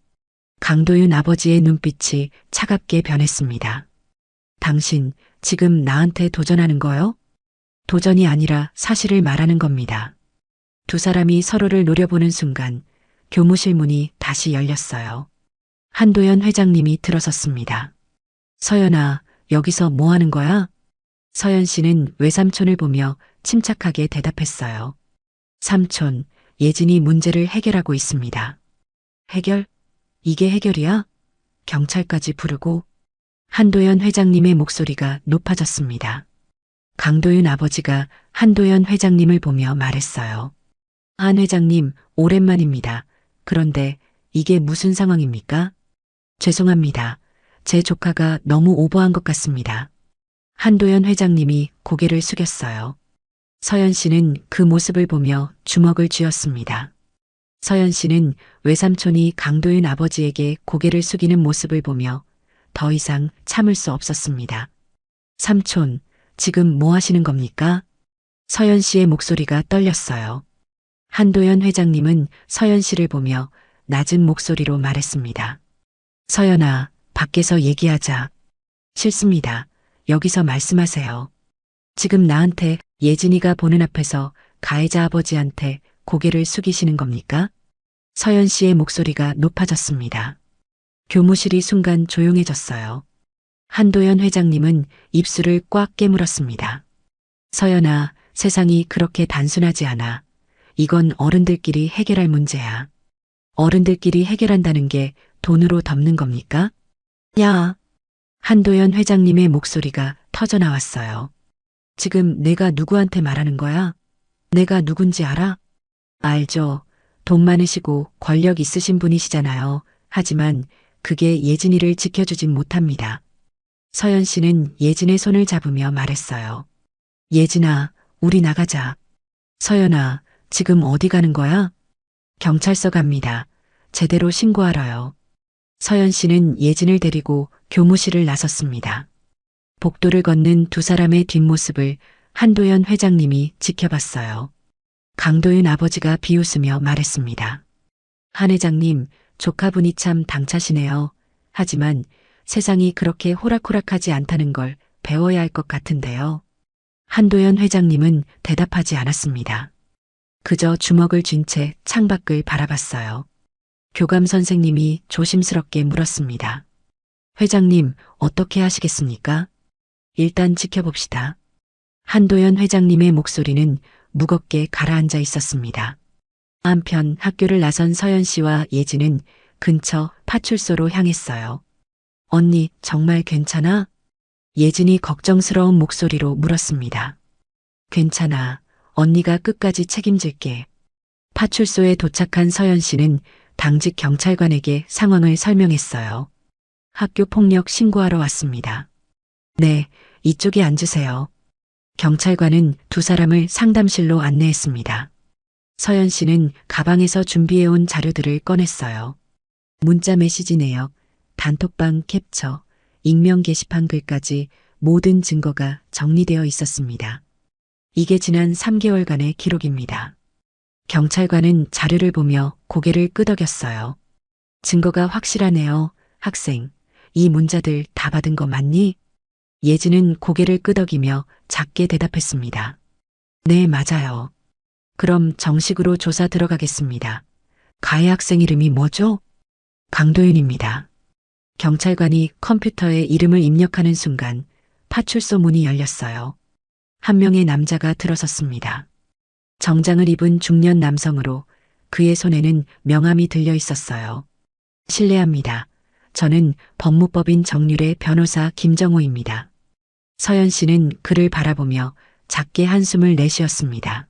강도윤 아버지의 눈빛이 차갑게 변했습니다. 당신 지금 나한테 도전하는 거요? 도전이 아니라 사실을 말하는 겁니다. 두 사람이 서로를 노려보는 순간 교무실 문이 다시 열렸어요. 한도연 회장님이 들어섰습니다. 서연아, 여기서 뭐 하는 거야? 서연 씨는 외삼촌을 보며 침착하게 대답했어요. 삼촌, 예진이 문제를 해결하고 있습니다. 해결? 이게 해결이야? 경찰까지 부르고? 한도연 회장님의 목소리가 높아졌습니다. 강도윤 아버지가 한도연 회장님을 보며 말했어요. 한 회장님, 오랜만입니다. 그런데 이게 무슨 상황입니까? 죄송합니다. 제 조카가 너무 오버한 것 같습니다. 한도연 회장님이 고개를 숙였어요. 서연 씨는 그 모습을 보며 주먹을 쥐었습니다. 서연 씨는 외삼촌이 강도윤 아버지에게 고개를 숙이는 모습을 보며 더 이상 참을 수 없었습니다. 삼촌, 지금 뭐 하시는 겁니까? 서연 씨의 목소리가 떨렸어요. 한도연 회장님은 서연 씨를 보며 낮은 목소리로 말했습니다. 서연아, 밖에서 얘기하자. 싫습니다. 여기서 말씀하세요. 지금 나한테 예진이가 보는 앞에서 가해자 아버지한테 고개를 숙이시는 겁니까? 서연 씨의 목소리가 높아졌습니다. 교무실이 순간 조용해졌어요. 한도연 회장님은 입술을 꽉 깨물었습니다. 서연아, 세상이 그렇게 단순하지 않아. 이건 어른들끼리 해결할 문제야. 어른들끼리 해결한다는 게 돈으로 덮는 겁니까? 야! 한도연 회장님의 목소리가 터져나왔어요. 지금 내가 누구한테 말하는 거야? 내가 누군지 알아? 알죠. 돈 많으시고 권력 있으신 분이시잖아요. 하지만 그게 예진이를 지켜주진 못합니다. 서연 씨는 예진의 손을 잡으며 말했어요. 예진아, 우리 나가자. 서연아, 지금 어디 가는 거야? 경찰서 갑니다. 제대로 신고하러요. 서연 씨는 예진을 데리고 교무실을 나섰습니다. 복도를 걷는 두 사람의 뒷모습을 한도연 회장님이 지켜봤어요. 강도윤 아버지가 비웃으며 말했습니다. 한 회장님, 조카분이 참 당차시네요. 하지만 세상이 그렇게 호락호락하지 않다는 걸 배워야 할 것 같은데요. 한도연 회장님은 대답하지 않았습니다. 그저 주먹을 쥔 채 창밖을 바라봤어요. 교감 선생님이 조심스럽게 물었습니다. 회장님, 어떻게 하시겠습니까? 일단 지켜봅시다. 한도연 회장님의 목소리는 무겁게 가라앉아 있었습니다. 한편 학교를 나선 서연 씨와 예진은 근처 파출소로 향했어요. 언니, 정말 괜찮아? 예진이 걱정스러운 목소리로 물었습니다. 괜찮아. 언니가 끝까지 책임질게. 파출소에 도착한 서연 씨는 당직 경찰관에게 상황을 설명했어요. 학교 폭력 신고하러 왔습니다. 네, 이쪽에 앉으세요. 경찰관은 두 사람을 상담실로 안내했습니다. 서연 씨는 가방에서 준비해온 자료들을 꺼냈어요. 문자 메시지 내역, 단톡방 캡처, 익명 게시판 글까지 모든 증거가 정리되어 있었습니다. 이게 지난 3개월간의 기록입니다. 경찰관은 자료를 보며 고개를 끄덕였어요. 증거가 확실하네요. 학생, 이 문자들 다 받은 거 맞니? 예진은 고개를 끄덕이며 작게 대답했습니다. 네, 맞아요. 그럼 정식으로 조사 들어가겠습니다. 가해 학생 이름이 뭐죠? 강도윤입니다. 경찰관이 컴퓨터에 이름을 입력하는 순간 파출소 문이 열렸어요. 한 명의 남자가 들어섰습니다. 정장을 입은 중년 남성으로 그의 손에는 명함이 들려 있었어요. 실례합니다. 저는 법무법인 정률의 변호사 김정호입니다. 서연 씨는 그를 바라보며 작게 한숨을 내쉬었습니다.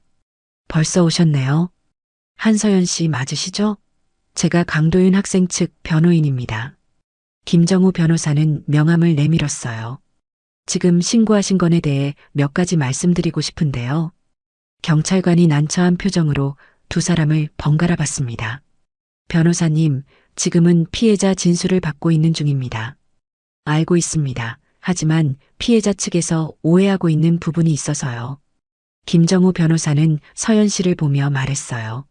벌써 오셨네요. 한서연 씨 맞으시죠? 제가 강도윤 학생 측 변호인입니다. 김정우 변호사는 명함을 내밀었어요. 지금 신고하신 건에 대해 몇 가지 말씀드리고 싶은데요. 경찰관이 난처한 표정으로 두 사람을 번갈아 봤습니다. 변호사님, 지금은 피해자 진술을 받고 있는 중입니다. 알고 있습니다. 하지만 피해자 측에서 오해하고 있는 부분이 있어서요. 김정우 변호사는 서연 씨를 보며 말했어요.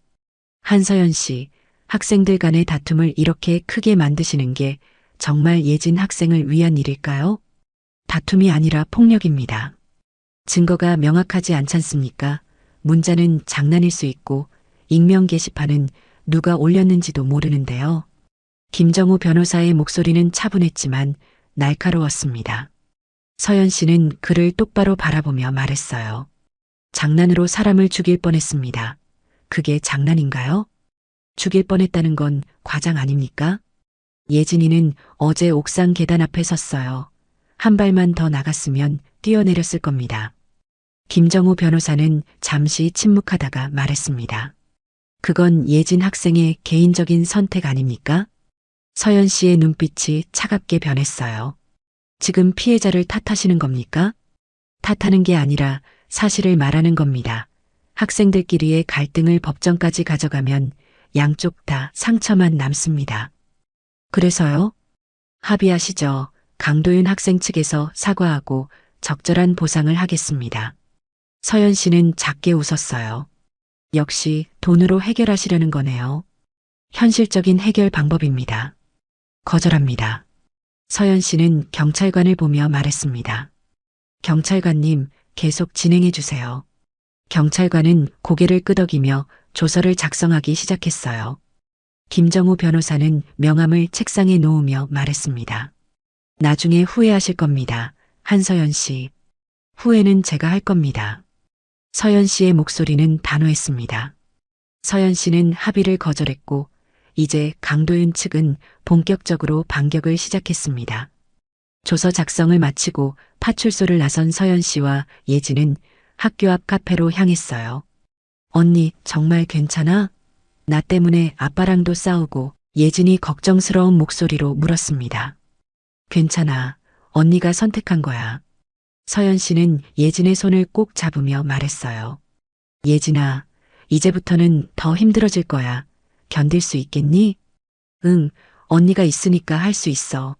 한서연 씨, 학생들 간의 다툼을 이렇게 크게 만드시는 게 정말 예진 학생을 위한 일일까요? 다툼이 아니라 폭력입니다. 증거가 명확하지 않잖습니까? 문자는 장난일 수 있고 익명 게시판은 누가 올렸는지도 모르는데요. 김정우 변호사의 목소리는 차분했지만 날카로웠습니다. 서연 씨는 그를 똑바로 바라보며 말했어요. 장난으로 사람을 죽일 뻔했습니다. 그게 장난인가요? 죽일 뻔했다는 건 과장 아닙니까? 예진이는 어제 옥상 계단 앞에 섰어요. 한 발만 더 나갔으면 뛰어내렸을 겁니다. 김정우 변호사는 잠시 침묵하다가 말했습니다. 그건 예진 학생의 개인적인 선택 아닙니까? 서연 씨의 눈빛이 차갑게 변했어요. 지금 피해자를 탓하시는 겁니까? 탓하는 게 아니라 사실을 말하는 겁니다. 학생들끼리의 갈등을 법정까지 가져가면 양쪽 다 상처만 남습니다. 그래서요? 합의하시죠. 강도윤 학생 측에서 사과하고 적절한 보상을 하겠습니다. 서연 씨는 작게 웃었어요. 역시 돈으로 해결하시려는 거네요. 현실적인 해결 방법입니다. 거절합니다. 서연 씨는 경찰관을 보며 말했습니다. 경찰관님, 계속 진행해 주세요. 경찰관은 고개를 끄덕이며 조서를 작성하기 시작했어요. 김정우 변호사는 명함을 책상에 놓으며 말했습니다. 나중에 후회하실 겁니다. 한서연 씨. 후회는 제가 할 겁니다. 서연 씨의 목소리는 단호했습니다. 서연 씨는 합의를 거절했고 이제 강도윤 측은 본격적으로 반격을 시작했습니다. 조서 작성을 마치고 파출소를 나선 서연 씨와 예진은 학교 앞 카페로 향했어요. 언니, 정말 괜찮아? 나 때문에 아빠랑도 싸우고 예진이 걱정스러운 목소리로 물었습니다. 괜찮아. 언니가 선택한 거야. 서연 씨는 예진의 손을 꼭 잡으며 말했어요. 예진아, 이제부터는 더 힘들어질 거야. 견딜 수 있겠니? 응, 언니가 있으니까 할 수 있어.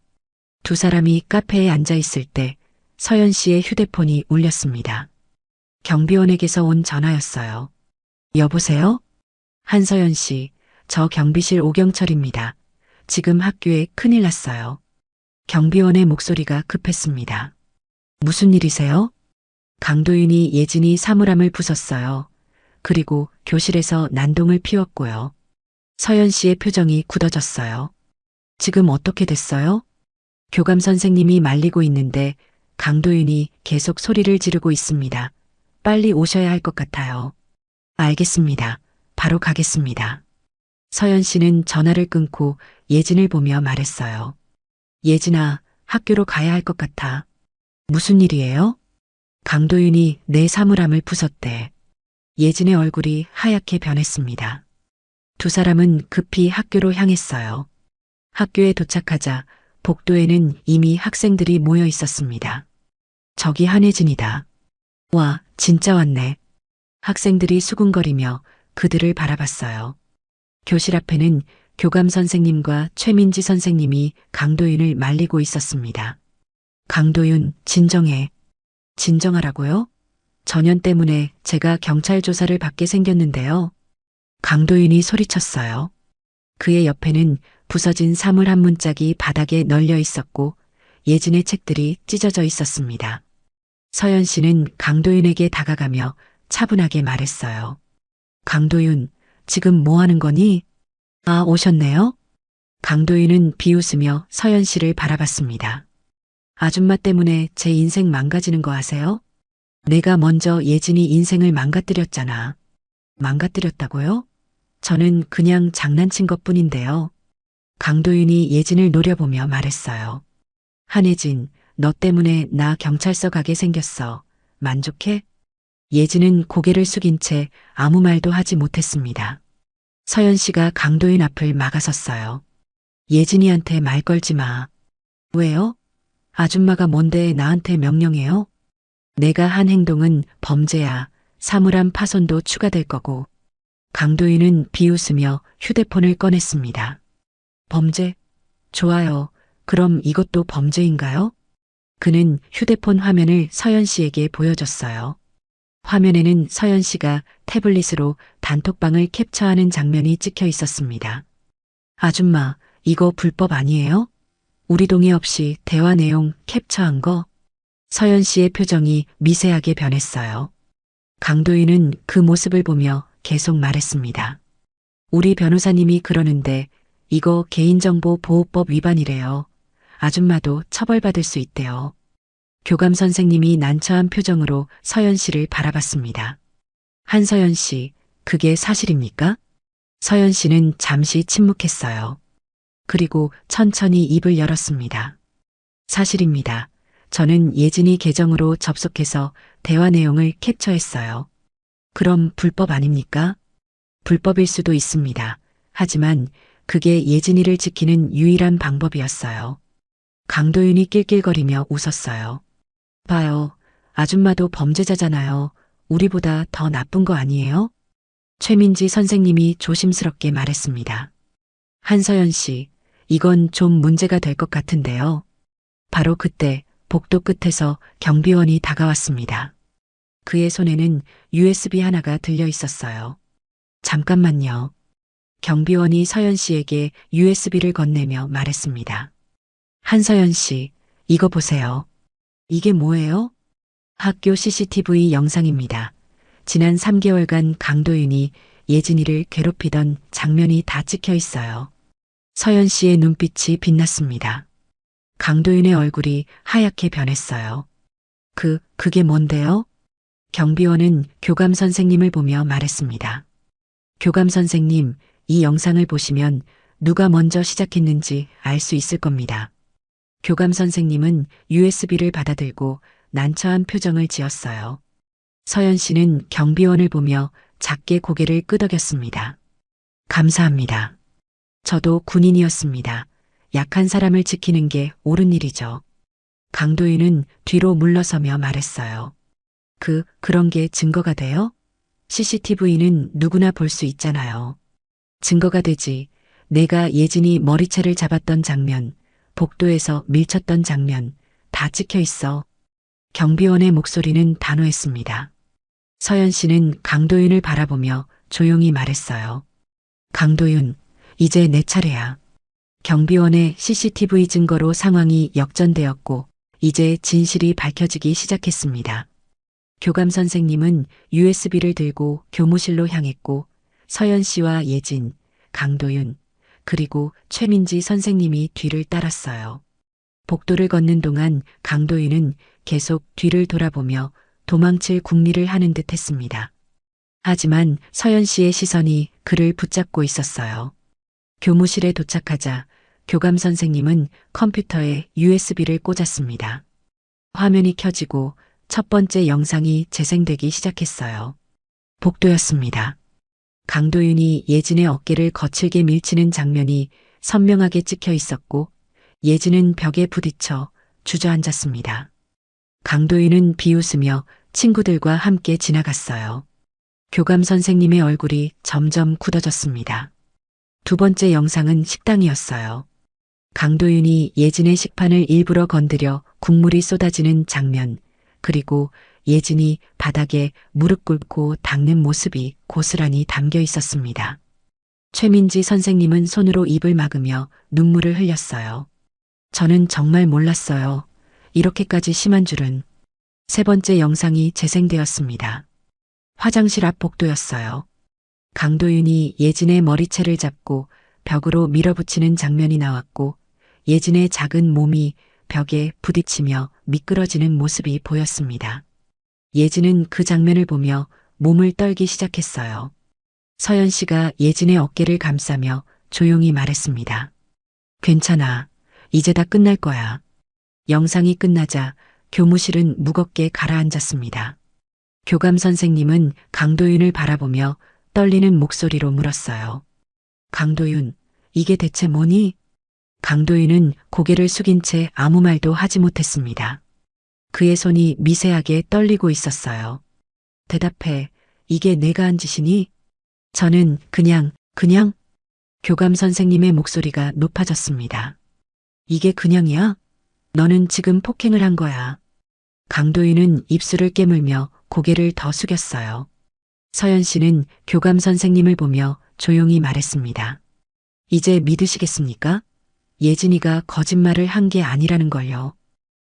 두 사람이 카페에 앉아 있을 때 서연 씨의 휴대폰이 울렸습니다. 경비원에게서 온 전화였어요. 여보세요? 한서연 씨, 저 경비실 오경철입니다. 지금 학교에 큰일 났어요. 경비원의 목소리가 급했습니다. 무슨 일이세요? 강도윤이 예진이 사물함을 부쉈어요. 그리고 교실에서 난동을 피웠고요. 서연 씨의 표정이 굳어졌어요. 지금 어떻게 됐어요? 교감 선생님이 말리고 있는데 강도윤이 계속 소리를 지르고 있습니다. 빨리 오셔야 할 것 같아요. 알겠습니다. 바로 가겠습니다. 서연 씨는 전화를 끊고 예진을 보며 말했어요. 예진아, 학교로 가야 할 것 같아. 무슨 일이에요? 강도윤이 내 사물함을 부쉈대. 예진의 얼굴이 하얗게 변했습니다. 두 사람은 급히 학교로 향했어요. 학교에 도착하자 복도에는 이미 학생들이 모여 있었습니다. 저기 한혜진이다. 와, 진짜 왔네. 학생들이 수군거리며 그들을 바라봤어요. 교실 앞에는 교감 선생님과 최민지 선생님이 강도윤을 말리고 있었습니다. 강도윤, 진정해. 진정하라고요? 전현 때문에 제가 경찰 조사를 받게 생겼는데요. 강도윤이 소리쳤어요. 그의 옆에는 부서진 사물 한 문짝이 바닥에 널려 있었고 예진의 책들이 찢어져 있었습니다. 서연 씨는 강도윤에게 다가가며 차분하게 말했어요. 강도윤, 지금 뭐 하는 거니? 아, 오셨네요? 강도윤은 비웃으며 서연 씨를 바라봤습니다. 아줌마 때문에 제 인생 망가지는 거 아세요? 내가 먼저 예진이 인생을 망가뜨렸잖아. 망가뜨렸다고요? 저는 그냥 장난친 것뿐인데요. 강도윤이 예진을 노려보며 말했어요. 한예진, 너 때문에 나 경찰서 가게 생겼어. 만족해? 예진은 고개를 숙인 채 아무 말도 하지 못했습니다. 서연 씨가 강도윤 앞을 막아섰어요. 예진이한테 말 걸지 마. 왜요? 아줌마가 뭔데 나한테 명령해요? 내가 한 행동은 범죄야. 사물함 파손도 추가될 거고. 강도윤은 비웃으며 휴대폰을 꺼냈습니다. 범죄? 좋아요. 그럼 이것도 범죄인가요? 그는 휴대폰 화면을 서연 씨에게 보여줬어요. 화면에는 서연 씨가 태블릿으로 단톡방을 캡처하는 장면이 찍혀 있었습니다. 아줌마, 이거 불법 아니에요? 우리 동의 없이 대화 내용 캡처한 거? 서연 씨의 표정이 미세하게 변했어요. 강도윤은 그 모습을 보며 계속 말했습니다. 우리 변호사님이 그러는데 이거 개인정보보호법 위반이래요. 아줌마도 처벌받을 수 있대요. 교감 선생님이 난처한 표정으로 서연 씨를 바라봤습니다. 한서연 씨, 그게 사실입니까? 서연 씨는 잠시 침묵했어요. 그리고 천천히 입을 열었습니다. 사실입니다. 저는 예진이 계정으로 접속해서 대화 내용을 캡처했어요. 그럼 불법 아닙니까? 불법일 수도 있습니다. 하지만 그게 예진이를 지키는 유일한 방법이었어요. 강도윤이 낄낄거리며 웃었어요. 봐요. 아줌마도 범죄자잖아요. 우리보다 더 나쁜 거 아니에요? 최민지 선생님이 조심스럽게 말했습니다. 한서연 씨, 이건 좀 문제가 될 것 같은데요. 바로 그때 복도 끝에서 경비원이 다가왔습니다. 그의 손에는 USB 하나가 들려 있었어요. 잠깐만요. 경비원이 서연 씨에게 USB를 건네며 말했습니다. 한서연 씨, 이거 보세요. 이게 뭐예요? 학교 CCTV 영상입니다. 지난 3개월간 강도윤이 예진이를 괴롭히던 장면이 다 찍혀 있어요. 서연 씨의 눈빛이 빛났습니다. 강도윤의 얼굴이 하얗게 변했어요. 그게 뭔데요? 경비원은 교감 선생님을 보며 말했습니다. 교감 선생님, 이 영상을 보시면 누가 먼저 시작했는지 알 수 있을 겁니다. 교감 선생님은 USB를 받아들고 난처한 표정을 지었어요. 서연 씨는 경비원을 보며 작게 고개를 끄덕였습니다. 감사합니다. 저도 군인이었습니다. 약한 사람을 지키는 게 옳은 일이죠. 강도윤은 뒤로 물러서며 말했어요. 그런 게 증거가 돼요? CCTV는 누구나 볼 수 있잖아요. 증거가 되지. 내가 예진이 머리채를 잡았던 장면, 복도에서 밀쳤던 장면, 다 찍혀 있어. 경비원의 목소리는 단호했습니다. 서연 씨는 강도윤을 바라보며 조용히 말했어요. 강도윤, 이제 내 차례야. 경비원의 CCTV 증거로 상황이 역전되었고, 이제 진실이 밝혀지기 시작했습니다. 교감 선생님은 USB를 들고 교무실로 향했고, 서연 씨와 예진, 강도윤, 그리고 최민지 선생님이 뒤를 따랐어요. 복도를 걷는 동안 강도윤은 계속 뒤를 돌아보며 도망칠 궁리를 하는 듯 했습니다. 하지만 서연 씨의 시선이 그를 붙잡고 있었어요. 교무실에 도착하자 교감 선생님은 컴퓨터에 USB를 꽂았습니다. 화면이 켜지고 첫 번째 영상이 재생되기 시작했어요. 복도였습니다. 강도윤이 예진의 어깨를 거칠게 밀치는 장면이 선명하게 찍혀 있었고 예진은 벽에 부딪혀 주저앉았습니다. 강도윤은 비웃으며 친구들과 함께 지나갔어요. 교감 선생님의 얼굴이 점점 굳어졌습니다. 두 번째 영상은 식당이었어요. 강도윤이 예진의 식판을 일부러 건드려 국물이 쏟아지는 장면, 그리고 예진이 바닥에 무릎 꿇고 닦는 모습이 고스란히 담겨 있었습니다. 최민지 선생님은 손으로 입을 막으며 눈물을 흘렸어요. 저는 정말 몰랐어요. 이렇게까지 심한 줄은. 세 번째 영상이 재생되었습니다. 화장실 앞 복도였어요. 강도윤이 예진의 머리채를 잡고 벽으로 밀어붙이는 장면이 나왔고 예진의 작은 몸이 벽에 부딪히며 미끄러지는 모습이 보였습니다. 예진은 그 장면을 보며 몸을 떨기 시작했어요. 서연 씨가 예진의 어깨를 감싸며 조용히 말했습니다. 괜찮아. 이제 다 끝날 거야. 영상이 끝나자 교무실은 무겁게 가라앉았습니다. 교감 선생님은 강도윤을 바라보며 떨리는 목소리로 물었어요. 강도윤, 이게 대체 뭐니? 강도윤은 고개를 숙인 채 아무 말도 하지 못했습니다. 그의 손이 미세하게 떨리고 있었어요. 대답해. 이게 내가 한 짓이니? 저는 그냥. 교감 선생님의 목소리가 높아졌습니다. 이게 그냥이야? 너는 지금 폭행을 한 거야. 강도윤은 입술을 깨물며 고개를 더 숙였어요. 서연 씨는 교감 선생님을 보며 조용히 말했습니다. 이제 믿으시겠습니까? 예진이가 거짓말을 한 게 아니라는 걸요.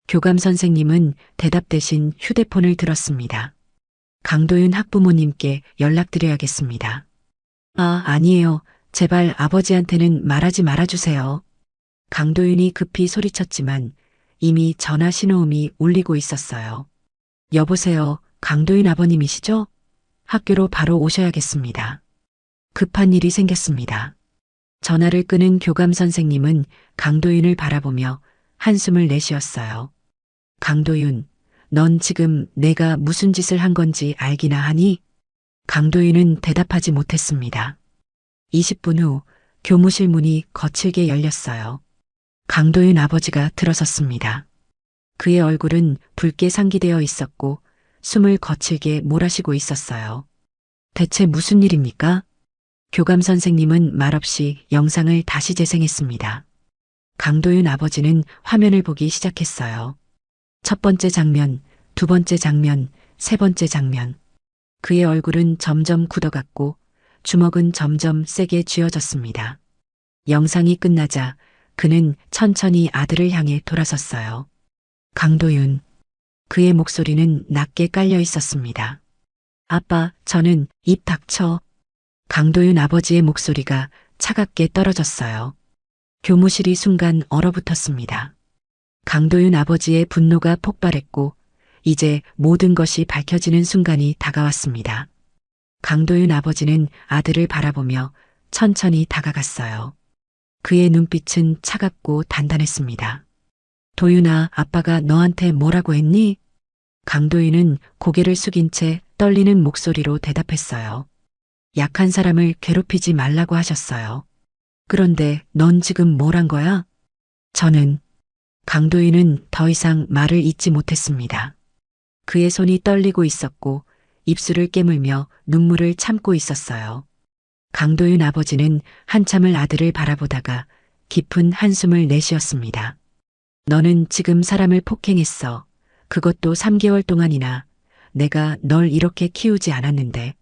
교감 선생님은 대답 대신 휴대폰을 들었습니다. 강도윤 학부모님께 연락드려야겠습니다. 아니에요. 제발 아버지한테는 말하지 말아주세요. 강도윤이 급히 소리쳤지만 이미 전화 신호음이 울리고 있었어요. 여보세요. 강도윤 아버님이시죠? 학교로 바로 오셔야겠습니다. 급한 일이 생겼습니다. 전화를 끊은 교감 선생님은 강도윤을 바라보며 한숨을 내쉬었어요. 강도윤, 넌 지금 내가 무슨 짓을 한 건지 알기나 하니? 강도윤은 대답하지 못했습니다. 20분 후 교무실 문이 거칠게 열렸어요. 강도윤 아버지가 들어섰습니다. 그의 얼굴은 붉게 상기되어 있었고 숨을 거칠게 몰아쉬고 있었어요. 대체 무슨 일입니까? 교감 선생님은 말없이 영상을 다시 재생했습니다. 강도윤 아버지는 화면을 보기 시작했어요. 첫 번째 장면, 두 번째 장면, 세 번째 장면. 그의 얼굴은 점점 굳어갔고 주먹은 점점 세게 쥐어졌습니다. 영상이 끝나자 그는 천천히 아들을 향해 돌아섰어요. 강도윤. 그의 목소리는 낮게 깔려 있었습니다. 아빠, 저는 입 닥쳐. 강도윤 아버지의 목소리가 차갑게 떨어졌어요. 교무실이 순간 얼어붙었습니다. 강도윤 아버지의 분노가 폭발했고 이제 모든 것이 밝혀지는 순간이 다가왔습니다. 강도윤 아버지는 아들을 바라보며 천천히 다가갔어요. 그의 눈빛은 차갑고 단단했습니다. 도윤아, 아빠가 너한테 뭐라고 했니? 강도윤은 고개를 숙인 채 떨리는 목소리로 대답했어요. 약한 사람을 괴롭히지 말라고 하셨어요. 그런데 넌 지금 뭘 한 거야? 저는. 강도윤은 더 이상 말을 잇지 못했습니다. 그의 손이 떨리고 있었고 입술을 깨물며 눈물을 참고 있었어요. 강도윤 아버지는 한참을 아들을 바라보다가 깊은 한숨을 내쉬었습니다. 너는 지금 사람을 폭행했어. 그것도 3개월 동안이나. 내가 널 이렇게 키우지 않았는데.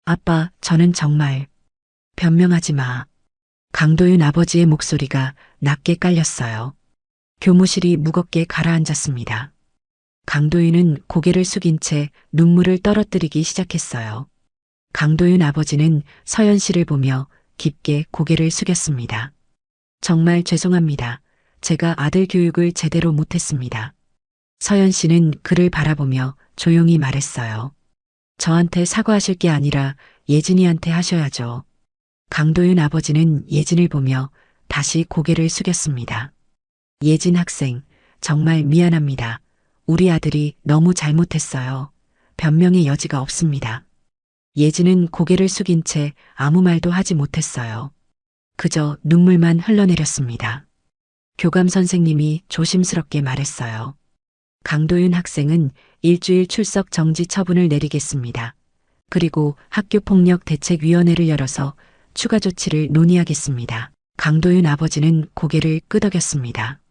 아빠, 저는 정말. 변명하지 마. 강도윤 아버지의 목소리가 낮게 깔렸어요. 교무실이 무겁게 가라앉았습니다. 강도윤은 고개를 숙인 채 눈물을 떨어뜨리기 시작했어요. 강도윤 아버지는 서연 씨를 보며 깊게 고개를 숙였습니다. 정말 죄송합니다. 제가 아들 교육을 제대로 못했습니다. 서연 씨는 그를 바라보며 조용히 말했어요. 저한테 사과하실 게 아니라 예진이한테 하셔야죠. 강도윤 아버지는 예진을 보며 다시 고개를 숙였습니다. 예진 학생, 정말 미안합니다. 우리 아들이 너무 잘못했어요. 변명의 여지가 없습니다. 예진은 고개를 숙인 채 아무 말도 하지 못했어요. 그저 눈물만 흘러내렸습니다. 교감 선생님이 조심스럽게 말했어요. 강도윤 학생은 일주일 출석 정지 처분을 내리겠습니다. 그리고 학교폭력대책위원회를 열어서 추가 조치를 논의하겠습니다. 강도윤 아버지는 고개를 끄덕였습니다.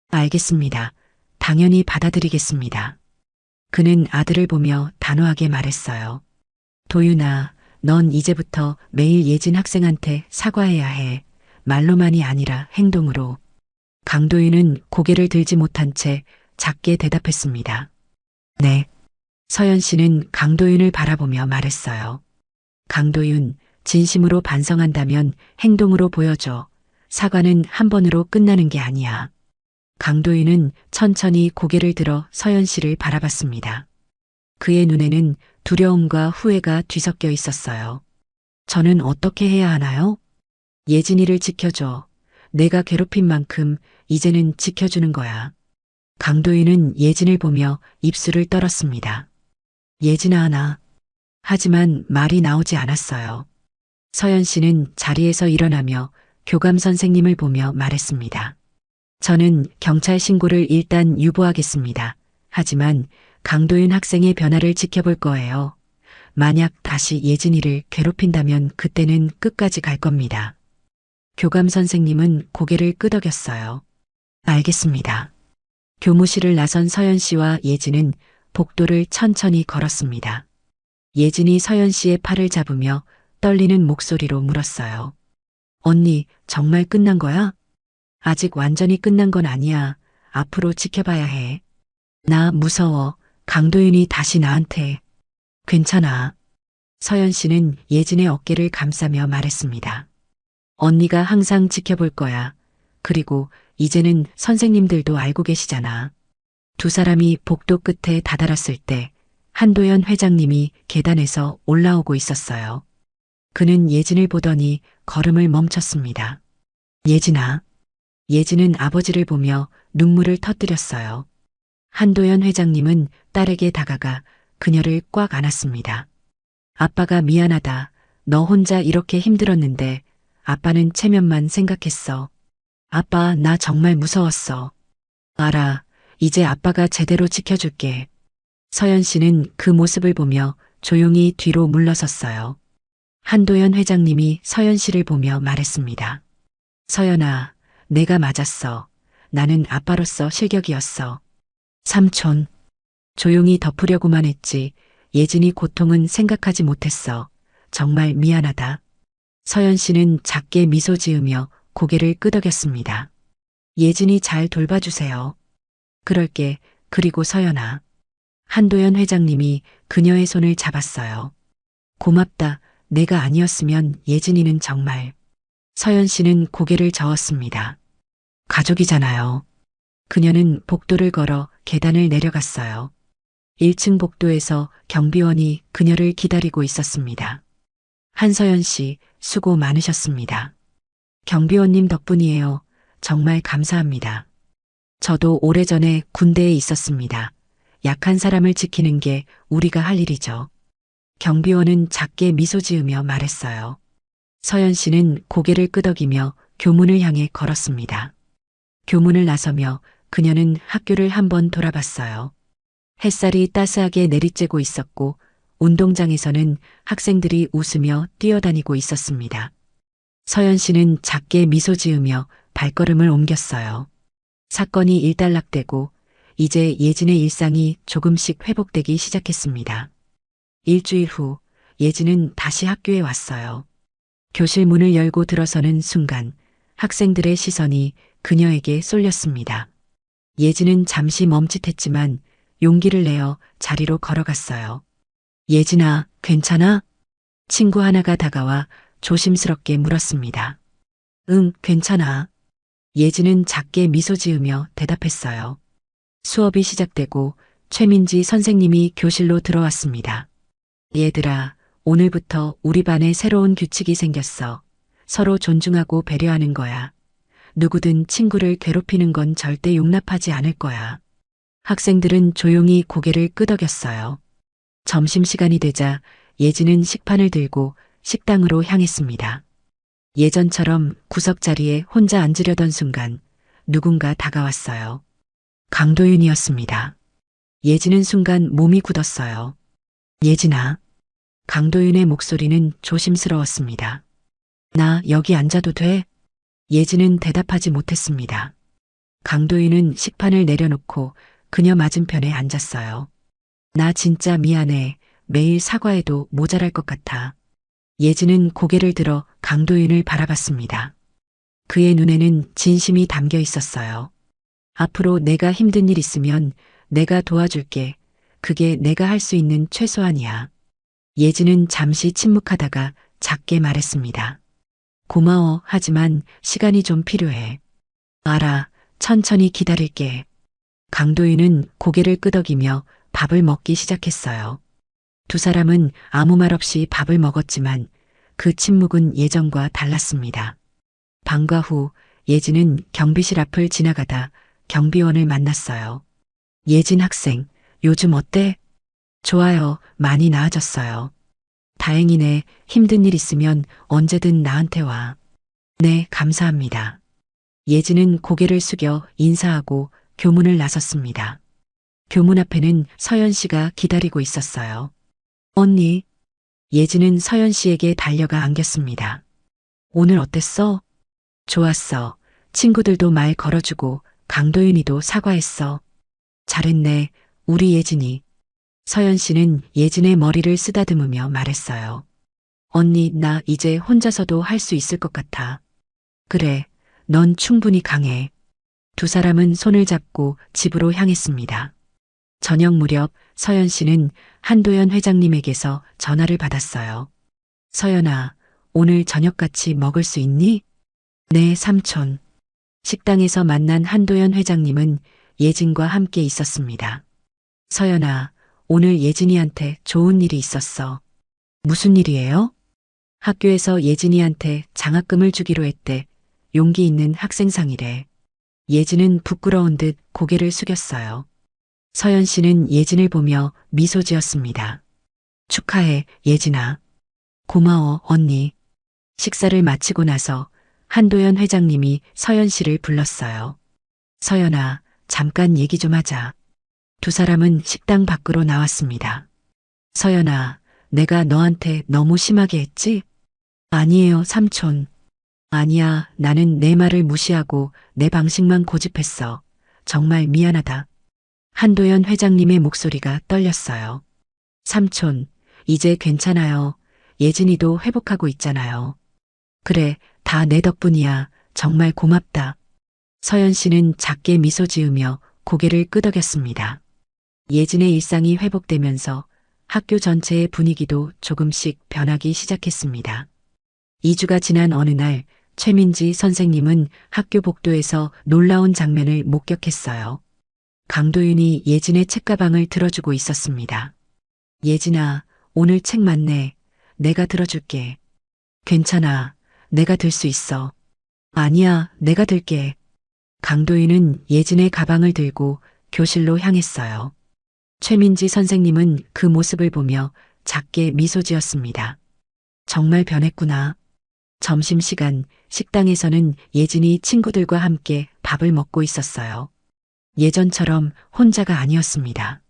알겠습니다. 당연히 받아들이겠습니다. 그는 아들을 보며 단호하게 말했어요. 도윤아, 넌 이제부터 매일 예진 학생한테 사과해야 해. 말로만이 아니라 행동으로. 강도윤은 고개를 들지 못한 채 작게 대답했습니다. 네. 서연 씨는 강도윤을 바라보며 말했어요. 강도윤, 진심으로 반성한다면 행동으로 보여줘. 사과는 한 번으로 끝나는 게 아니야. 강도윤은 천천히 고개를 들어 서연 씨를 바라봤습니다. 그의 눈에는 두려움과 후회가 뒤섞여 있었어요. 저는 어떻게 해야 하나요? 예진이를 지켜줘. 내가 괴롭힌 만큼 이제는 지켜주는 거야. 강도윤은 예진을 보며 입술을 떨었습니다. 예진아 하나. 하지만 말이 나오지 않았어요. 서연 씨는 자리에서 일어나며 교감 선생님을 보며 말했습니다. 저는 경찰 신고를 일단 유보하겠습니다. 하지만 강도윤 학생의 변화를 지켜볼 거예요. 만약 다시 예진이를 괴롭힌다면 그때는 끝까지 갈 겁니다. 교감 선생님은 고개를 끄덕였어요. 알겠습니다. 교무실을 나선 서연 씨와 예진은 복도를 천천히 걸었습니다. 예진이 서연 씨의 팔을 잡으며 떨리는 목소리로 물었어요. 언니, 정말 끝난 거야? 아직 완전히 끝난 건 아니야. 앞으로 지켜봐야 해. 나 무서워. 강도윤이 다시 나한테. 괜찮아. 서연 씨는 예진의 어깨를 감싸며 말했습니다. 언니가 항상 지켜볼 거야. 그리고 이제는 선생님들도 알고 계시잖아. 두 사람이 복도 끝에 다다랐을 때 한도연 회장님이 계단에서 올라오고 있었어요. 그는 예진을 보더니 걸음을 멈췄습니다. 예진아. 예진은 아버지를 보며 눈물을 터뜨렸어요. 한도연 회장님은 딸에게 다가가 그녀를 꽉 안았습니다. 아빠가 미안하다. 너 혼자 이렇게 힘들었는데 아빠는 체면만 생각했어. 아빠, 나 정말 무서웠어. 알아. 이제 아빠가 제대로 지켜줄게. 서연 씨는 그 모습을 보며 조용히 뒤로 물러섰어요. 한도연 회장님이 서연 씨를 보며 말했습니다. 서연아, 내가 맞았어. 나는 아빠로서 실격이었어. 삼촌. 조용히 덮으려고만 했지. 예진이 고통은 생각하지 못했어. 정말 미안하다. 서연 씨는 작게 미소 지으며 고개를 끄덕였습니다. 예진이 잘 돌봐주세요. 그럴게. 그리고 서연아. 한도연 회장님이 그녀의 손을 잡았어요. 고맙다. 내가 아니었으면 예진이는 정말. 서연 씨는 고개를 저었습니다. 가족이잖아요. 그녀는 복도를 걸어 계단을 내려갔어요. 1층 복도에서 경비원이 그녀를 기다리고 있었습니다. 한서연 씨, 수고 많으셨습니다. 경비원님 덕분이에요. 정말 감사합니다. 저도 오래전에 군대에 있었습니다. 약한 사람을 지키는 게 우리가 할 일이죠. 경비원은 작게 미소 지으며 말했어요. 서연 씨는 고개를 끄덕이며 교문을 향해 걸었습니다. 교문을 나서며 그녀는 학교를 한번 돌아봤어요. 햇살이 따스하게 내리쬐고 있었고 운동장에서는 학생들이 웃으며 뛰어다니고 있었습니다. 서연 씨는 작게 미소 지으며 발걸음을 옮겼어요. 사건이 일단락되고 이제 예진의 일상이 조금씩 회복되기 시작했습니다. 일주일 후 예진은 다시 학교에 왔어요. 교실 문을 열고 들어서는 순간 학생들의 시선이 그녀에게 쏠렸습니다. 예진은 잠시 멈칫했지만 용기를 내어 자리로 걸어갔어요. 예진아, 괜찮아? 친구 하나가 다가와 조심스럽게 물었습니다. 응, 괜찮아. 예진은 작게 미소 지으며 대답했어요. 수업이 시작되고 최민지 선생님이 교실로 들어왔습니다. 얘들아, 오늘부터 우리 반에 새로운 규칙이 생겼어. 서로 존중하고 배려하는 거야. 누구든 친구를 괴롭히는 건 절대 용납하지 않을 거야. 학생들은 조용히 고개를 끄덕였어요. 점심시간이 되자 예진은 식판을 들고 식당으로 향했습니다. 예전처럼 구석자리에 혼자 앉으려던 순간 누군가 다가왔어요. 강도윤이었습니다. 예진은 순간 몸이 굳었어요. 예진아. 강도윤의 목소리는 조심스러웠습니다. 나 여기 앉아도 돼? 예진은 대답하지 못했습니다. 강도인은 식판을 내려놓고 그녀 맞은편에 앉았어요. 나 진짜 미안해. 매일 사과해도 모자랄 것 같아. 예진은 고개를 들어 강도인을 바라봤습니다. 그의 눈에는 진심이 담겨 있었어요. 앞으로 내가 힘든 일 있으면 내가 도와줄게. 그게 내가 할 수 있는 최소한이야. 예진은 잠시 침묵하다가 작게 말했습니다. 고마워. 하지만 시간이 좀 필요해. 알아. 천천히 기다릴게. 강도인은 고개를 끄덕이며 밥을 먹기 시작했어요. 두 사람은 아무 말 없이 밥을 먹었지만 그 침묵은 예전과 달랐습니다. 방과 후 예진은 경비실 앞을 지나가다 경비원을 만났어요. 예진 학생, 요즘 어때? 좋아요. 많이 나아졌어요. 다행이네. 힘든 일 있으면 언제든 나한테 와. 네, 감사합니다. 예진은 고개를 숙여 인사하고 교문을 나섰습니다. 교문 앞에는 서연 씨가 기다리고 있었어요. 언니. 예진은 서연 씨에게 달려가 안겼습니다. 오늘 어땠어? 좋았어. 친구들도 말 걸어주고 강도윤이도 사과했어. 잘했네. 우리 예진이. 서연 씨는 예진의 머리를 쓰다듬으며 말했어요. 언니, 나 이제 혼자서도 할 수 있을 것 같아. 그래, 넌 충분히 강해. 두 사람은 손을 잡고 집으로 향했습니다. 저녁 무렵 서연 씨는 한도연 회장님에게서 전화를 받았어요. 서연아, 오늘 저녁 같이 먹을 수 있니? 네, 삼촌. 식당에서 만난 한도연 회장님은 예진과 함께 있었습니다. 서연아, 오늘 예진이한테 좋은 일이 있었어. 무슨 일이에요? 학교에서 예진이한테 장학금을 주기로 했대. 용기 있는 학생상이래. 예진은 부끄러운 듯 고개를 숙였어요. 서연 씨는 예진을 보며 미소 지었습니다. 축하해, 예진아. 고마워, 언니. 식사를 마치고 나서 한도연 회장님이 서연 씨를 불렀어요. 서연아, 잠깐 얘기 좀 하자. 두 사람은 식당 밖으로 나왔습니다. 서연아, 내가 너한테 너무 심하게 했지? 아니에요, 삼촌. 아니야, 나는 내 말을 무시하고 내 방식만 고집했어. 정말 미안하다. 한도연 회장님의 목소리가 떨렸어요. 삼촌, 이제 괜찮아요. 예진이도 회복하고 있잖아요. 그래, 다 내 덕분이야. 정말 고맙다. 서연 씨는 작게 미소 지으며 고개를 끄덕였습니다. 예진의 일상이 회복되면서 학교 전체의 분위기도 조금씩 변하기 시작했습니다. 2주가 지난 어느 날 최민지 선생님은 학교 복도에서 놀라운 장면을 목격했어요. 강도윤이 예진의 책가방을 들어주고 있었습니다. 예진아, 오늘 책 많네. 내가 들어줄게. 괜찮아. 내가 들 수 있어. 아니야, 내가 들게. 강도윤은 예진의 가방을 들고 교실로 향했어요. 최민지 선생님은 그 모습을 보며 작게 미소 지었습니다. 정말 변했구나. 점심시간 식당에서는 예진이 친구들과 함께 밥을 먹고 있었어요. 예전처럼 혼자가 아니었습니다.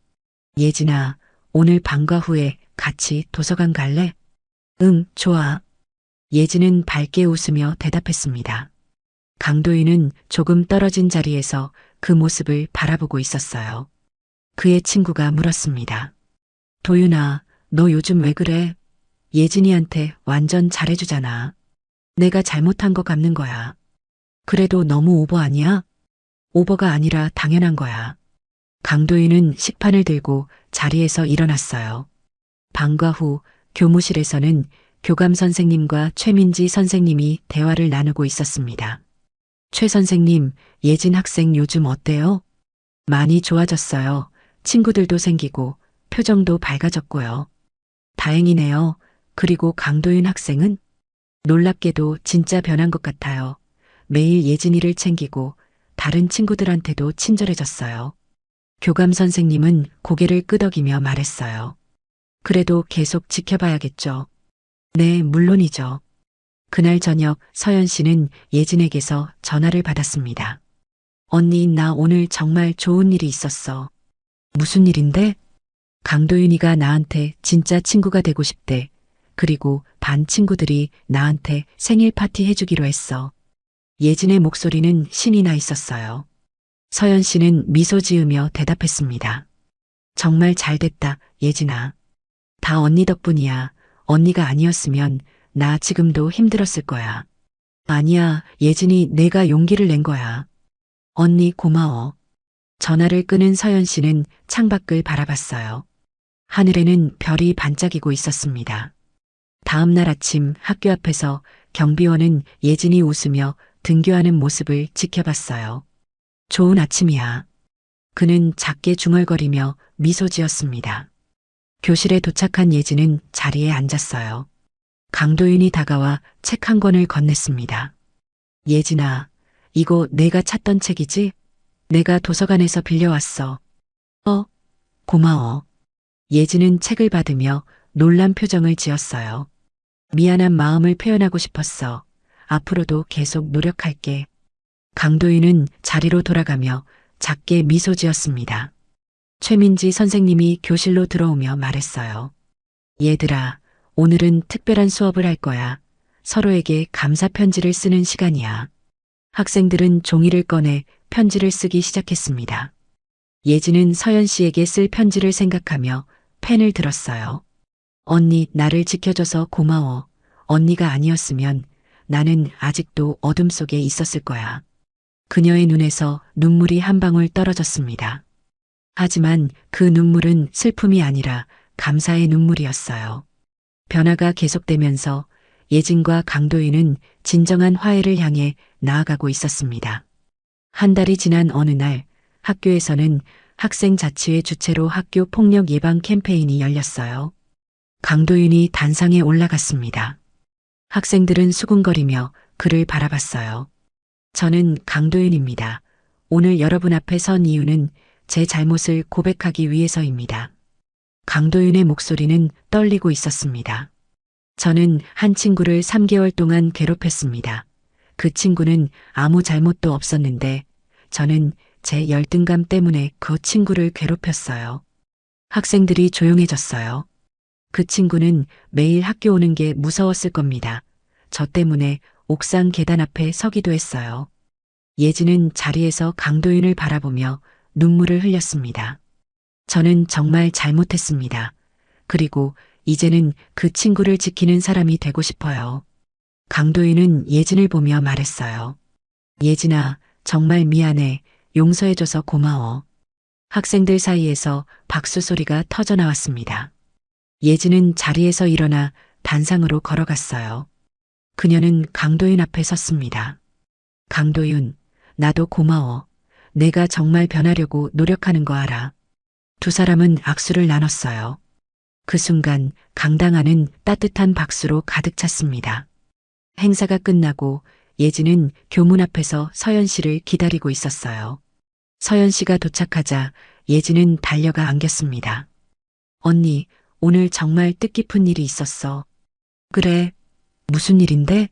예진아, 오늘 방과 후에 같이 도서관 갈래? 응, 좋아. 예진은 밝게 웃으며 대답했습니다. 강도인은 조금 떨어진 자리에서 그 모습을 바라보고 있었어요. 그의 친구가 물었습니다. 도윤아, 너 요즘 왜 그래? 예진이한테 완전 잘해주잖아. 내가 잘못한 것 같는 거야. 그래도 너무 오버 아니야? 오버가 아니라 당연한 거야. 강도인은 식판을 들고 자리에서 일어났어요. 방과 후 교무실에서는 교감 선생님과 최민지 선생님이 대화를 나누고 있었습니다. 최 선생님, 예진 학생 요즘 어때요? 많이 좋아졌어요. 친구들도 생기고 표정도 밝아졌고요. 다행이네요. 그리고 강도윤 학생은? 놀랍게도 진짜 변한 것 같아요. 매일 예진이를 챙기고 다른 친구들한테도 친절해졌어요. 교감 선생님은 고개를 끄덕이며 말했어요. 그래도 계속 지켜봐야겠죠. 네, 물론이죠. 그날 저녁 서연 씨는 예진에게서 전화를 받았습니다. 언니, 나 오늘 정말 좋은 일이 있었어. 무슨 일인데? 강도윤이가 나한테 진짜 친구가 되고 싶대. 그리고 반 친구들이 나한테 생일 파티 해주기로 했어. 예진의 목소리는 신이 나 있었어요. 서연 씨는 미소 지으며 대답했습니다. 정말 잘 됐다, 예진아. 다 언니 덕분이야. 언니가 아니었으면 나 지금도 힘들었을 거야. 아니야, 예진이 내가 용기를 낸 거야. 언니 고마워. 전화를 끊은 서연 씨는 창밖을 바라봤어요. 하늘에는 별이 반짝이고 있었습니다. 다음 날 아침 학교 앞에서 경비원은 예진이 웃으며 등교하는 모습을 지켜봤어요. 좋은 아침이야. 그는 작게 중얼거리며 미소 지었습니다. 교실에 도착한 예진은 자리에 앉았어요. 강도윤이 다가와 책 한 권을 건넸습니다. 예진아, 이거 내가 찾던 책이지? 내가 도서관에서 빌려왔어. 고마워. 예진은 책을 받으며 놀란 표정을 지었어요. 미안한 마음을 표현하고 싶었어. 앞으로도 계속 노력할게. 강도윤은 자리로 돌아가며 작게 미소 지었습니다. 최민지 선생님이 교실로 들어오며 말했어요. 얘들아, 오늘은 특별한 수업을 할 거야. 서로에게 감사 편지를 쓰는 시간이야. 학생들은 종이를 꺼내 편지를 쓰기 시작했습니다. 예진은 서연 씨에게 쓸 편지를 생각하며 펜을 들었어요. 언니, 나를 지켜줘서 고마워. 언니가 아니었으면 나는 아직도 어둠 속에 있었을 거야. 그녀의 눈에서 눈물이 한 방울 떨어졌습니다. 하지만 그 눈물은 슬픔이 아니라 감사의 눈물이었어요. 변화가 계속되면서 예진과 강도윤은 진정한 화해를 향해 나아가고 있었습니다. 한 달이 지난 어느 날 학교에서는 학생 자치회 주최로 학교 폭력 예방 캠페인이 열렸어요. 강도윤이 단상에 올라갔습니다. 학생들은 수군거리며 그를 바라봤어요. 저는 강도윤입니다. 오늘 여러분 앞에 선 이유는 제 잘못을 고백하기 위해서입니다. 강도윤의 목소리는 떨리고 있었습니다. 저는 한 친구를 3개월 동안 괴롭혔습니다. 그 친구는 아무 잘못도 없었는데 저는 제 열등감 때문에 그 친구를 괴롭혔어요. 학생들이 조용해졌어요. 그 친구는 매일 학교 오는 게 무서웠을 겁니다. 저 때문에 옥상 계단 앞에 서기도 했어요. 예진은 자리에서 강도윤을 바라보며 눈물을 흘렸습니다. 저는 정말 잘못했습니다. 그리고 이제는 그 친구를 지키는 사람이 되고 싶어요. 강도윤은 예진을 보며 말했어요. 예진아, 정말 미안해. 용서해줘서 고마워. 학생들 사이에서 박수 소리가 터져 나왔습니다. 예진은 자리에서 일어나 단상으로 걸어갔어요. 그녀는 강도윤 앞에 섰습니다. 강도윤, 나도 고마워. 내가 정말 변하려고 노력하는 거 알아. 두 사람은 악수를 나눴어요. 그 순간 강당 안은 따뜻한 박수로 가득 찼습니다. 행사가 끝나고 예진은 교문 앞에서 서연 씨를 기다리고 있었어요. 서연 씨가 도착하자 예진은 달려가 안겼습니다. 언니, 오늘 정말 뜻깊은 일이 있었어. 그래, 무슨 일인데?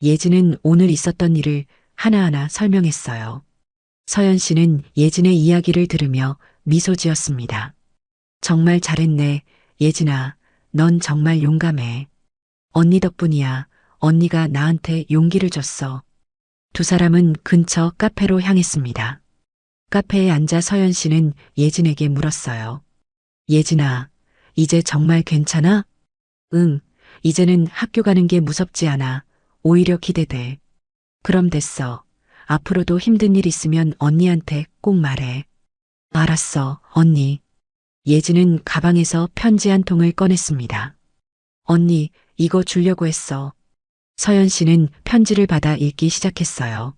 예진은 오늘 있었던 일을 하나하나 설명했어요. 서연 씨는 예진의 이야기를 들으며 미소 지었습니다. 정말 잘했네, 예진아. 넌 정말 용감해. 언니 덕분이야. 언니가 나한테 용기를 줬어. 두 사람은 근처 카페로 향했습니다. 카페에 앉아 서연 씨는 예진에게 물었어요. 예진아, 이제 정말 괜찮아? 응, 이제는 학교 가는 게 무섭지 않아. 오히려 기대돼. 그럼 됐어. 앞으로도 힘든 일 있으면 언니한테 꼭 말해. 알았어, 언니. 예진은 가방에서 편지 한 통을 꺼냈습니다. 언니, 이거 주려고 했어. 서연 씨는 편지를 받아 읽기 시작했어요.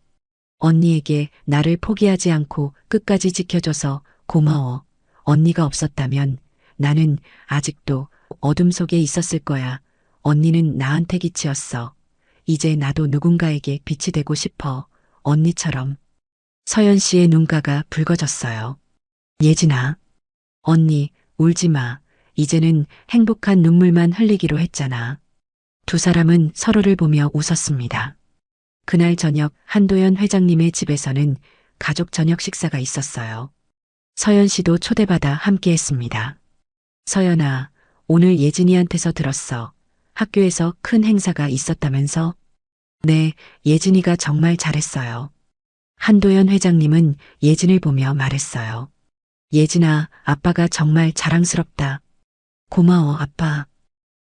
언니에게 나를 포기하지 않고 끝까지 지켜줘서 고마워. 언니가 없었다면 나는 아직도 어둠 속에 있었을 거야. 언니는 나한테 빛이었어. 이제 나도 누군가에게 빛이 되고 싶어. 언니처럼. 서연 씨의 눈가가 붉어졌어요. 예진아. 언니, 울지 마. 이제는 행복한 눈물만 흘리기로 했잖아. 두 사람은 서로를 보며 웃었습니다. 그날 저녁 한도연 회장님의 집에서는 가족 저녁 식사가 있었어요. 서연 씨도 초대받아 함께 했습니다. 서연아, 오늘 예진이한테서 들었어. 학교에서 큰 행사가 있었다면서? 네, 예진이가 정말 잘했어요. 한도연 회장님은 예진을 보며 말했어요. 예진아, 아빠가 정말 자랑스럽다. 고마워, 아빠.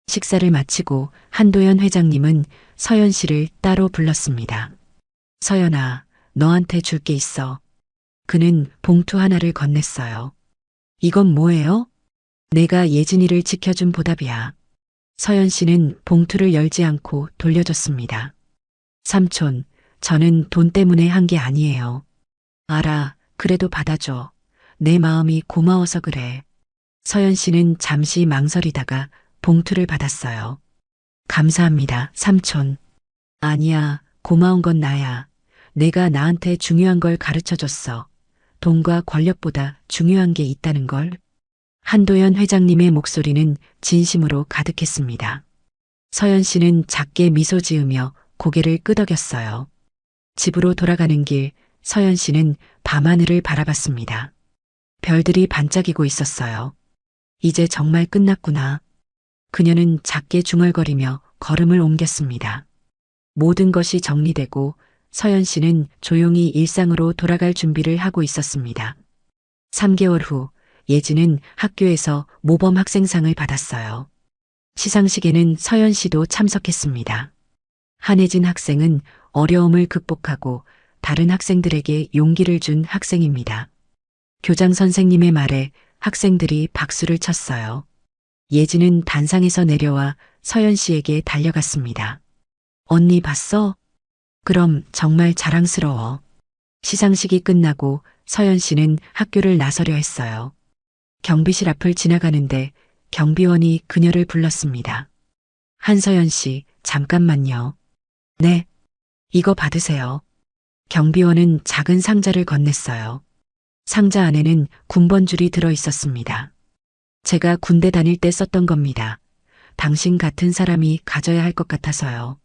식사를 마치고 한도연 회장님은 서연 씨를 따로 불렀습니다. 서연아, 너한테 줄 게 있어. 그는 봉투 하나를 건넸어요. 이건 뭐예요? 내가 예진이를 지켜준 보답이야. 서연 씨는 봉투를 열지 않고 돌려줬습니다. 삼촌, 저는 돈 때문에 한 게 아니에요. 알아, 그래도 받아줘. 내 마음이 고마워서 그래. 서연 씨는 잠시 망설이다가 봉투를 받았어요. 감사합니다, 삼촌. 아니야, 고마운 건 나야. 내가 나한테 중요한 걸 가르쳐 줬어. 돈과 권력보다 중요한 게 있다는 걸. 한도연 회장님의 목소리는 진심으로 가득했습니다. 서연 씨는 작게 미소 지으며 고개를 끄덕였어요. 집으로 돌아가는 길, 서연 씨는 밤하늘을 바라봤습니다. 별들이 반짝이고 있었어요. 이제 정말 끝났구나. 그녀는 작게 중얼거리며 걸음을 옮겼습니다. 모든 것이 정리되고 서연 씨는 조용히 일상으로 돌아갈 준비를 하고 있었습니다. 3개월 후 예진은 학교에서 모범 학생상을 받았어요. 시상식에는 서연 씨도 참석했습니다. 한혜진 학생은 어려움을 극복하고 다른 학생들에게 용기를 준 학생입니다. 교장 선생님의 말에 학생들이 박수를 쳤어요. 예진은 단상에서 내려와 서연 씨에게 달려갔습니다. 언니 봤어? 그럼 정말 자랑스러워. 시상식이 끝나고 서연 씨는 학교를 나서려 했어요. 경비실 앞을 지나가는데 경비원이 그녀를 불렀습니다. 한서연 씨, 잠깐만요. 네. 이거 받으세요. 경비원은 작은 상자를 건넸어요. 상자 안에는 군번줄이 들어 있었습니다. 제가 군대 다닐 때 썼던 겁니다. 당신 같은 사람이 가져야 할 것 같아서요.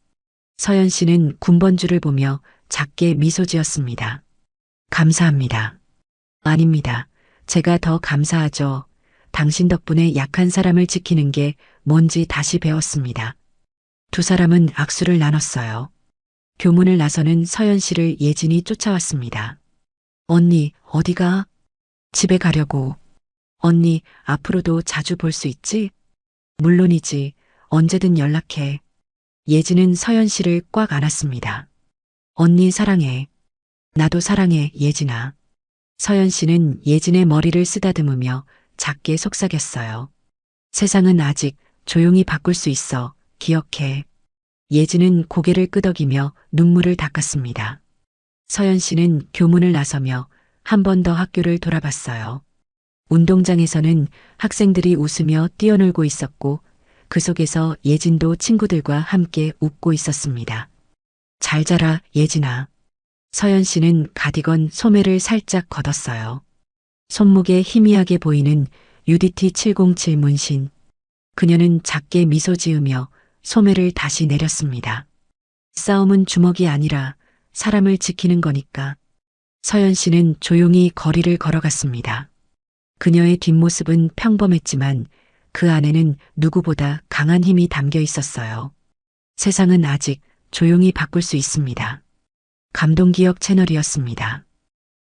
서연 씨는 군번줄을 보며 작게 미소 지었습니다. 감사합니다. 아닙니다. 제가 더 감사하죠. 당신 덕분에 약한 사람을 지키는 게 뭔지 다시 배웠습니다. 두 사람은 악수를 나눴어요. 교문을 나서는 서연 씨를 예진이 쫓아왔습니다. 언니, 어디가? 집에 가려고. 언니, 앞으로도 자주 볼 수 있지? 물론이지. 언제든 연락해. 예진은 서연 씨를 꽉 안았습니다. 언니 사랑해. 나도 사랑해, 예진아. 서연 씨는 예진의 머리를 쓰다듬으며 작게 속삭였어요. 세상은 아직 조용히 바꿀 수 있어. 기억해. 예진은 고개를 끄덕이며 눈물을 닦았습니다. 서연 씨는 교문을 나서며 한 번 더 학교를 돌아봤어요. 운동장에서는 학생들이 웃으며 뛰어놀고 있었고 그 속에서 예진도 친구들과 함께 웃고 있었습니다. 잘 자라, 예진아. 서연 씨는 가디건 소매를 살짝 걷었어요. 손목에 희미하게 보이는 UDT 707 문신. 그녀는 작게 미소 지으며 소매를 다시 내렸습니다. 싸움은 주먹이 아니라 사람을 지키는 거니까. 서연 씨는 조용히 거리를 걸어갔습니다. 그녀의 뒷모습은 평범했지만 그 안에는 누구보다 강한 힘이 담겨 있었어요. 세상은 아직 조용히 바꿀 수 있습니다. 감동기억 채널이었습니다.